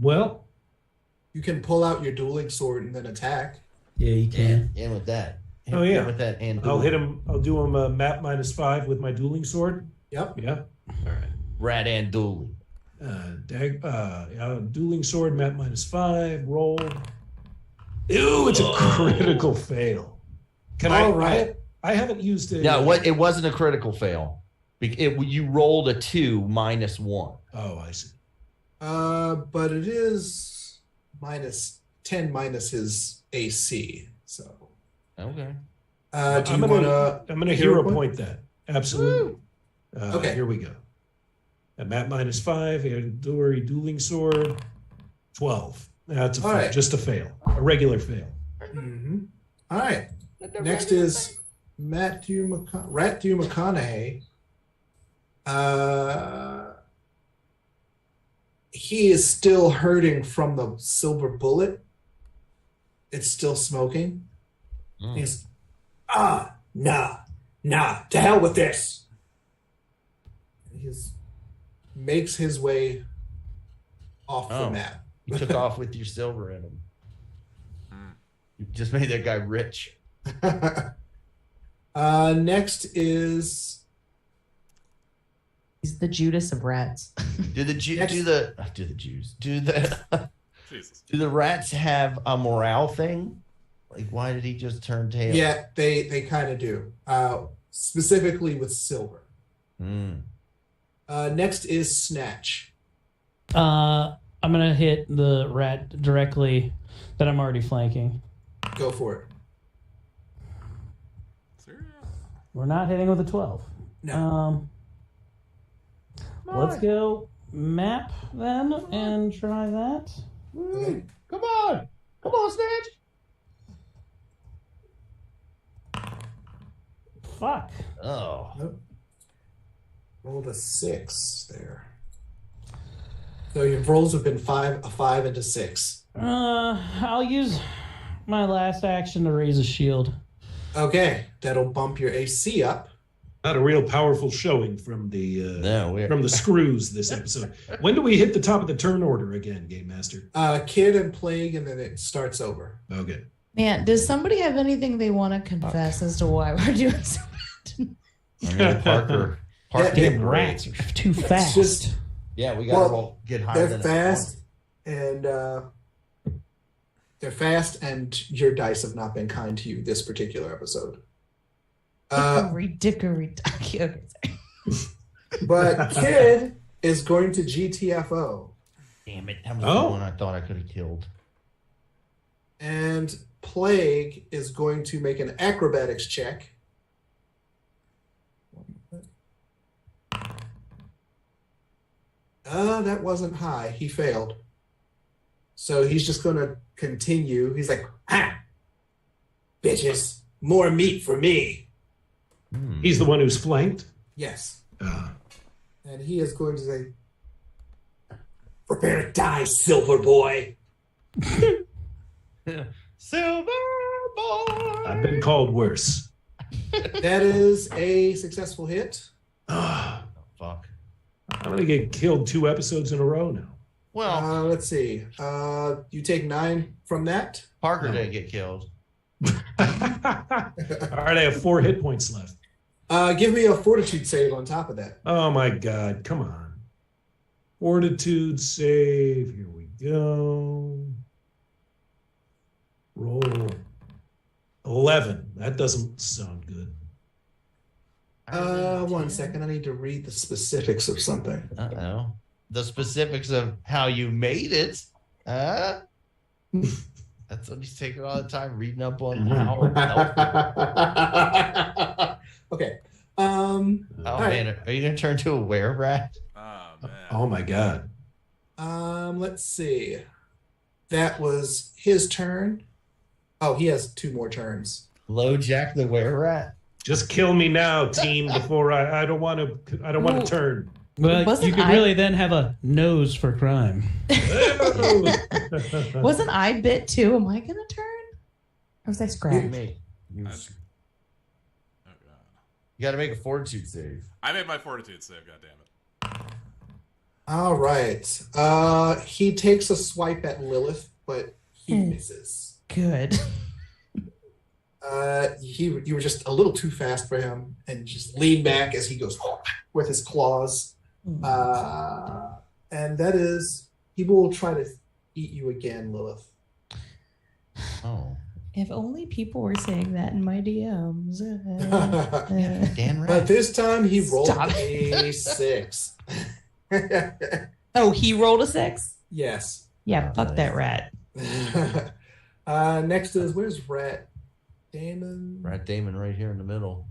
Well, You can pull out your dueling sword and then attack. Yeah, you can. In with that. Oh, yeah. In with that and I'll hit him. I'll do him a map -5 with my dueling sword. Yep. Yeah. All right. Rat and dueling. Dueling sword, map -5, roll. Ew, it's a critical fail. Can All right. I haven't used it. No, what? It wasn't a critical fail. You rolled a 2 minus 1. Oh, I see. But it is -10 minus his AC. So Okay. do I'm you want to? I'm gonna hero point that. Absolutely. Okay. Here we go. A map -5, a dueling sword, 12. That's a All fail, right. just a fail, a regular fail. Mhm. All right. Next is Ratthew McConaughey. He is still hurting from the silver bullet. It's still smoking. Mm. He's nah, to hell with this. He makes his way off the Oh. map. You took off with your silver in him. You just made that guy rich. Next is He's the Judas of rats. Do the Next- Jews do the Jesus. do the rats have a morale thing? Like, why did he just turn tail? yeah, they kind of do. Specifically with silver. Mm. Next is Snatch. I'm gonna hit the rat directly that I'm already flanking. Go for it. Serious? We're not hitting with a 12. No. Let's go map then and try that. Okay. Come on, Snatch. Fuck. Oh, Rolled a 6 there. So your rolls have been a 5 and a 6. I'll use my last action to raise a shield. Okay, that'll bump your AC up. Not a real powerful showing from the from the screws this episode. When do we hit the top of the turn order again, Game Master? Kid and Plague, and then it starts over. Okay. Man, does somebody have anything they want to confess as to why we're doing so bad? Parker. Damn rats are too fast. Just, Yeah, we gotta get higher they're than fast, and they're fast, and your dice have not been kind to you this particular episode. Ridiculous. Okay, But Kid is going to GTFO. Damn it! That was the one I thought I could have killed. And Plague is going to make an acrobatics check. That wasn't high. He failed. So he's just going to continue. He's like, bitches, more meat for me. He's the one who's flanked? Yes. And he is going to say, prepare to die, silver boy. Silver boy. I've been called worse. That is a successful hit. Fuck. I'm going to get killed 2 episodes in a row now. Well, Let's see. You take 9 from that. Parker didn't get killed. All right, I have 4 hit points left. Give me a fortitude save on top of that. Oh my God, come on. Fortitude save. Here we go. Roll 11. That doesn't sound good. 1 second. I need to read the specifics of something. Uh-oh. The specifics of how you made it. That's what he's taking all the time reading up on how. Okay. Man, are you gonna turn to a were-rat? Oh man. Oh my God. Let's see. That was his turn. Oh, he has 2 more turns. Low Jack the were-rat. Just kill me now, team, before I don't want to turn. Well, Wasn't you could really then have a nose for crime. Wasn't I bit too? Am I going to turn? Or was I scratched? You Oh god. got to make a fortitude save. I made my fortitude save. God damn it. All right. He takes a swipe at Lilith, but he misses. Good. You were just a little too fast for him, and just lean back as he goes with his claws. And that is, he will try to eat you again, Lilith. Oh. If only people were saying that in my DMs. Dan But Rat. this time he rolled Stop. a 6. Oh, he rolled a 6? Yes. Yeah, fuck that rat. Next is, where's Rat Damon? Rat Damon right here in the middle.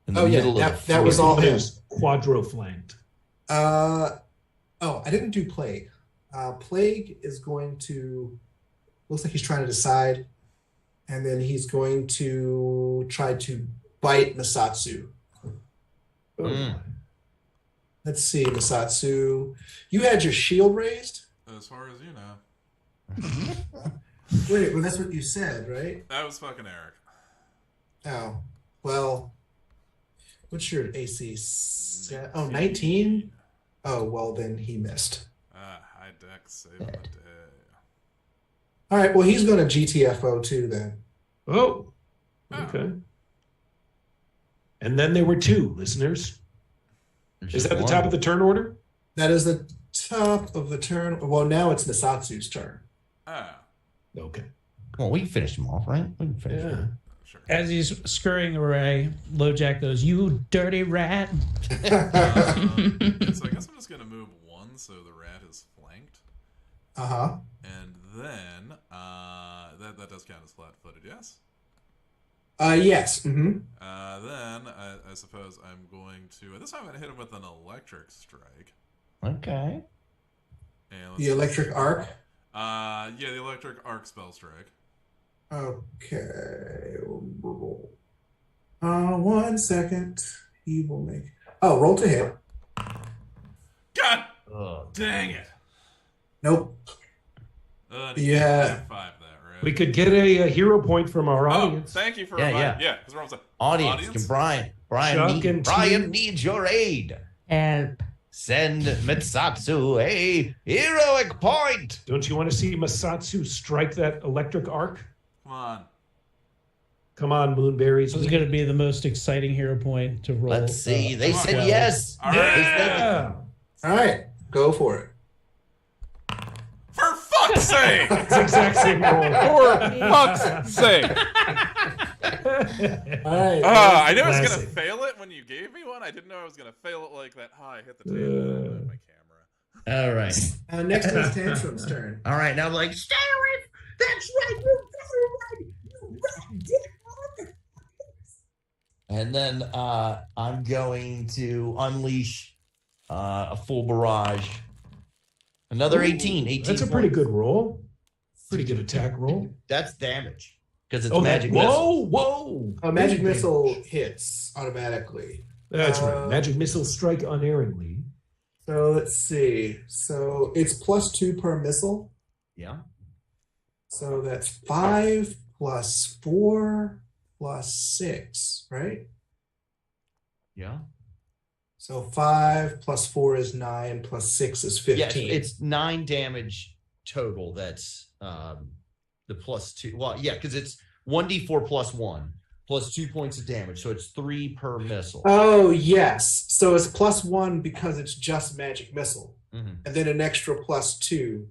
In Oh, yeah, middle of that was floor. all him. Who's quadro-flanked. I didn't do Plague. Plague is going to, looks like he's trying to decide, and then he's going to try to bite Masatsu. Mm. Let's see, Masatsu. You had your shield raised? As far as you know. Wait, well, that's what you said, right? That was fucking Eric. Oh, well, what's your AC? 19? Oh, well, then he missed. High deck save of the day. All right, well, he's going to GTFO too then. Oh, okay. And then there were 2 listeners. Is that the top of the turn order? That is the top of the turn. Well, now it's Masatsu's turn. Ah, Okay. Well, we can finish him off, right? We can finish Yeah. him. sure. As he's scurrying away, Lojack goes, "You dirty rat!" So I guess I'm just gonna move 1 so the rat is flanked, Uh-huh. and then that does count as flat-footed, yes. Yes. Mm-hmm. Then I suppose I'm going to. This time I'm gonna hit him with an electric strike. Okay. And let's The see. electric arc. Yeah, the electric arc spell strike. Okay. 1 second. He will make. Oh, roll to hit. God Ugh. dang it! Nope. Yeah. Yeah. 5 that We could get a hero point from our Oh, audience. thank you for Yeah, reminding. Yeah, because we're almost Audience, can Brian Chuck and Brian T. needs your aid. Help. Send Mitsatsu a heroic point. Don't you want to see Masatsu strike that electric arc? Come on. Come on, Moonberries. This is going to be the most exciting hero point to roll. Let's see. They come on. said yes. All right. Yeah. All right, go for it. For fuck's sake! It's the exact same roll. For fuck's sake! All right. I knew I was gonna Classic. fail it when you gave me one. I didn't know I was gonna fail it like that. Oh, I hit the table. My camera. All right. Next is Tantrum's turn. All right. Now I'm like, stay away. That's right. You and then I'm going to unleash a full barrage. Another 18. 18 That's a pretty good roll. Pretty good attack roll. That's damage because it's Oh, magic missile. whoa. Magic missile hits automatically. That's right. Magic missile strike unerringly. So let's see. So it's +2 per missile. Yeah. So that's 5 + 4 + 6, right? Yeah. So 5 + 4 is 9 + 6 is 15. Yeah, it's 9 damage total. That's the +2. Well, yeah, because it's 1d4 + 1 plus 2 points of damage, so it's 3 per missile. Oh yes. So it's +1 because it's just magic missile, Mhm. and then an extra +2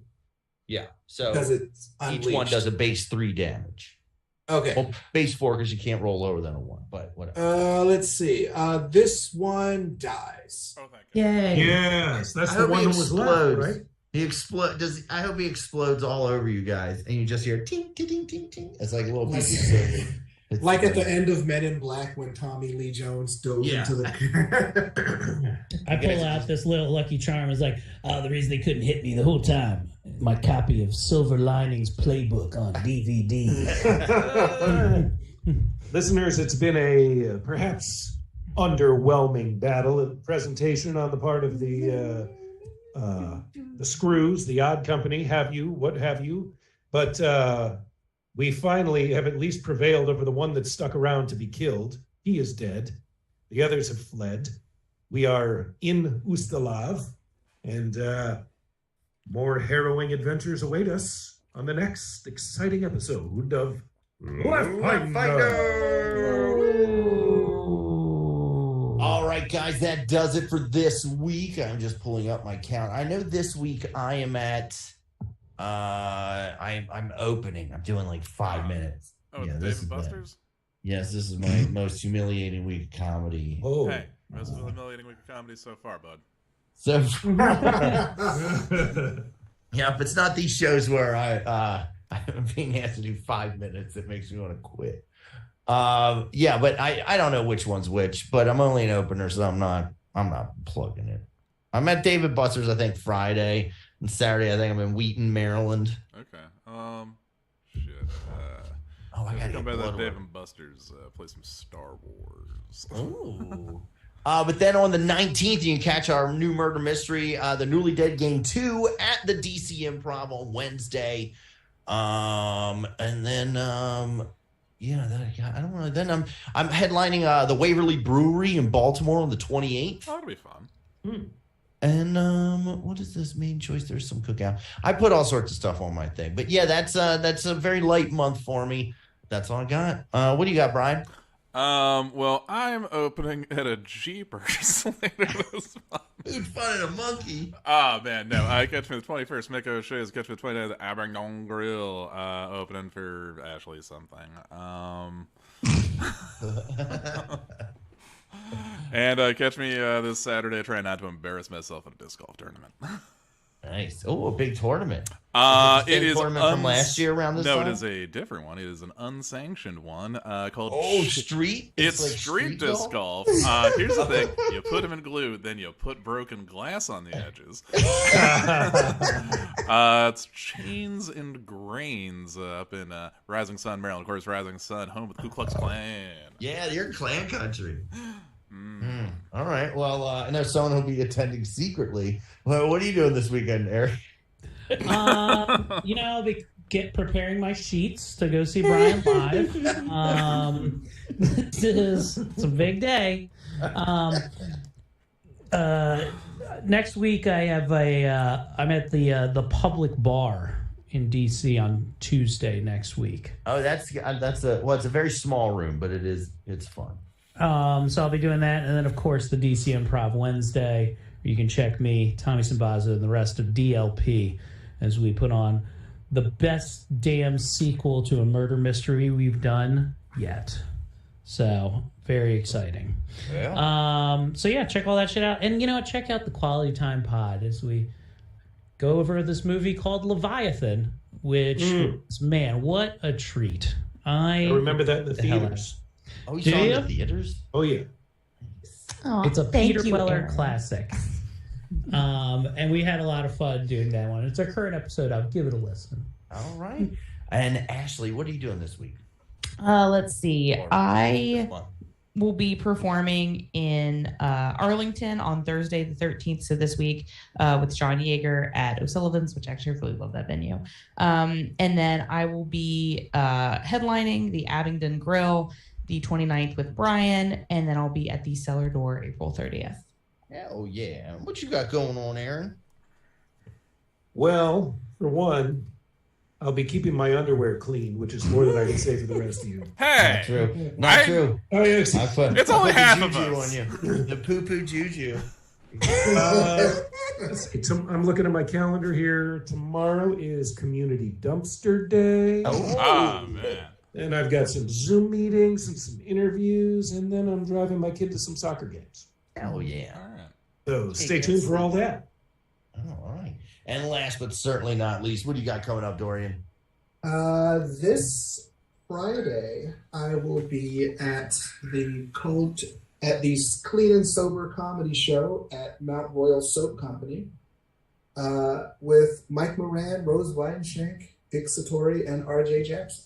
Yeah, so because it's unleashed. each one does a base 3 damage. Okay. Well, base 4 because you can't roll lower than a 1, but whatever. Let's see. This one dies. Oh, thank you. Yay. Yes, that's I the hope one he that was left, explodes. right? He I hope he explodes all over you guys, and you just hear ting ting ting ting ting. It's like a little piece of silver. It's Like at the great. end of Men in Black when Tommy Lee Jones dove Yeah. into the. I pull out this little Lucky Charm. It's like, the reason they couldn't hit me the whole time. My copy of Silver Linings Playbook on DVD. Listeners, it's been a perhaps underwhelming battle and presentation on the part of the Screws, the Odd Company, what have you. But we finally have at least prevailed over the one that stuck around to be killed. He is dead. The others have fled. We are in Ustalav, and more harrowing adventures await us on the next exciting episode of Laughfinder. All right, guys, that does it for this week. I'm just pulling up my count. I know this week I am at. I'm opening. I'm doing like 5 minutes. Oh, Yeah, Dave this and is bad. Buster's? Yes, this is my most humiliating week of comedy. Oh. Hey, most humiliating week of comedy so far, bud. So, yeah, if it's not these shows where I'm being asked to do 5 minutes, it makes me want to quit. Yeah, but I don't know which one's which, but I'm only an opener, so I'm not plugging it. I'm at David Buster's, I think, Friday, and Saturday I think I'm in Wheaton, Maryland. Okay. Shit. I gotta come get by that blood Dave work. and Buster's. Play some Star Wars. Ooh. But then on the 19th, you can catch our new murder mystery, The Newly Dead Game 2 at the DC Improv on Wednesday. And then, yeah, I don't know. Then I'm headlining the Waverly Brewery in Baltimore on the 28th. Oh, that'll be fun. And what is this main choice? There's some cookout. I put all sorts of stuff on my thing. But yeah, that's a very light month for me. That's all I got. What do you got, Brian? Well, I'm opening at a Jeepers later this month. Who's fun in a monkey? Oh, man, no. I catch me the 21st. Mick O'Shea's catch me the 29th at Abingdon Grill, opening for Ashley something. And catch me this Saturday trying not to embarrass myself at a disc golf tournament. Nice. Oh, a big tournament. It is tournament from last year around this No, time? it is a different one. It is an unsanctioned one called Street. It's like street disc golf. Here's the thing: you put them in glue, then you put broken glass on the edges. It's Chains and Grains up in Rising Sun, Maryland. Of course, Rising Sun, home of the Ku Klux Klan. Yeah, you're clan country. All right. Well, I know someone will be attending secretly. Well, what are you doing this weekend, Eric? preparing my sheets to go see Brian live. It's a big day. Next week I have I'm at the public bar in DC on Tuesday next week. Oh, it's a very small room, but it's fun. So I'll be doing that, and then of course the DC Improv Wednesday. You can check me, Tommy Simbaza, and the rest of DLP as we put on the best damn sequel to a murder mystery we've done yet. So very exciting. Yeah. So yeah, check all that shit out, and check out the Quality Time Pod as we go over this movie called Leviathan, which man, what a treat! I remember that in the theaters. Oh, you saw it in the theaters? Oh yeah. Oh, it's a Peter Weller Aaron. classic. And we had a lot of fun doing that one. It's our current episode. I'll give it a listen. All right. And Ashley, what are you doing this week? Let's see. I will be performing in Arlington on Thursday the 13th, so this week, with John Yeager at O'Sullivan's, which actually I really love that venue. And then I will be headlining the Abingdon Grill the 29th with Brian, and then I'll be at the Cellar Door April 30th. Hell yeah. What you got going on, Aaron? Well, for one, I'll be keeping my underwear clean, which is more than I can say for the rest of you. Hey, Not true. Not true. Oh, yes. It's only half of juju us. on you. The poo-poo juju. Let's see. I'm looking at my calendar here. Tomorrow is Community Dumpster Day. Oh, man. And I've got some Zoom meetings and some interviews, and then I'm driving my kid to some soccer games. Hell yeah. All right. So stay tuned for all that. Oh, all right. And last but certainly not least, what do you got coming up, Dorian? This Friday, I will be at the Clean and Sober comedy show at Mount Royal Soap Company with Mike Moran, Rose Weinshank, Dick Satori, and RJ Jackson.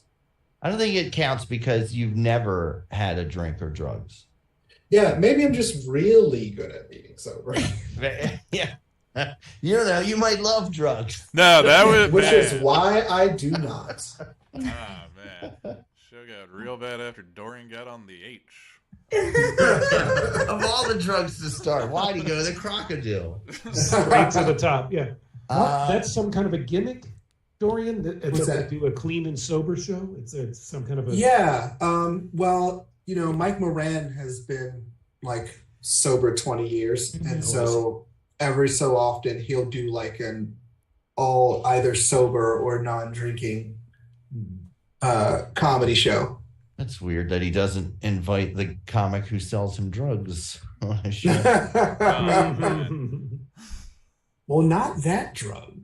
I don't think it counts because you've never had a drink or drugs. Yeah, maybe I'm just really good at being sober. Yeah. You don't know. You might love drugs. No, that was Which bad. is why I do not. Oh, man. Show got real bad after Dorian got on the H. Of all the drugs to start, why'd he go to the crocodile? Straight to the top. Yeah. That's some kind of a gimmick, Dorian? What's that? Do a clean and sober show? It's some kind of a... Yeah. Well, Mike Moran has been like sober 20 years. And so every so often he'll do like an all either sober or non-drinking comedy show. That's weird that he doesn't invite the comic who sells him drugs on his show. Well, not that drug.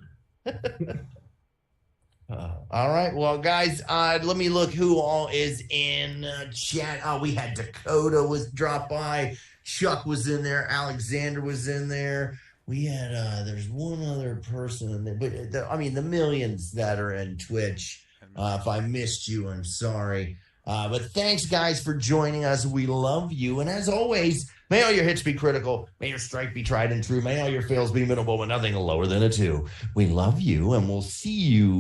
All right. Well, guys, let me look who all is in chat. Oh, we had Dakota was dropped by. Chuck was in there. Alexander was in there. We had, there's one other person in there. But, the millions that are in Twitch. If I missed you, I'm sorry. But thanks, guys, for joining us. We love you. And as always, may all your hits be critical. May your strike be tried and true. May all your fails be minimal, but nothing lower than a 2. We love you, and we'll see you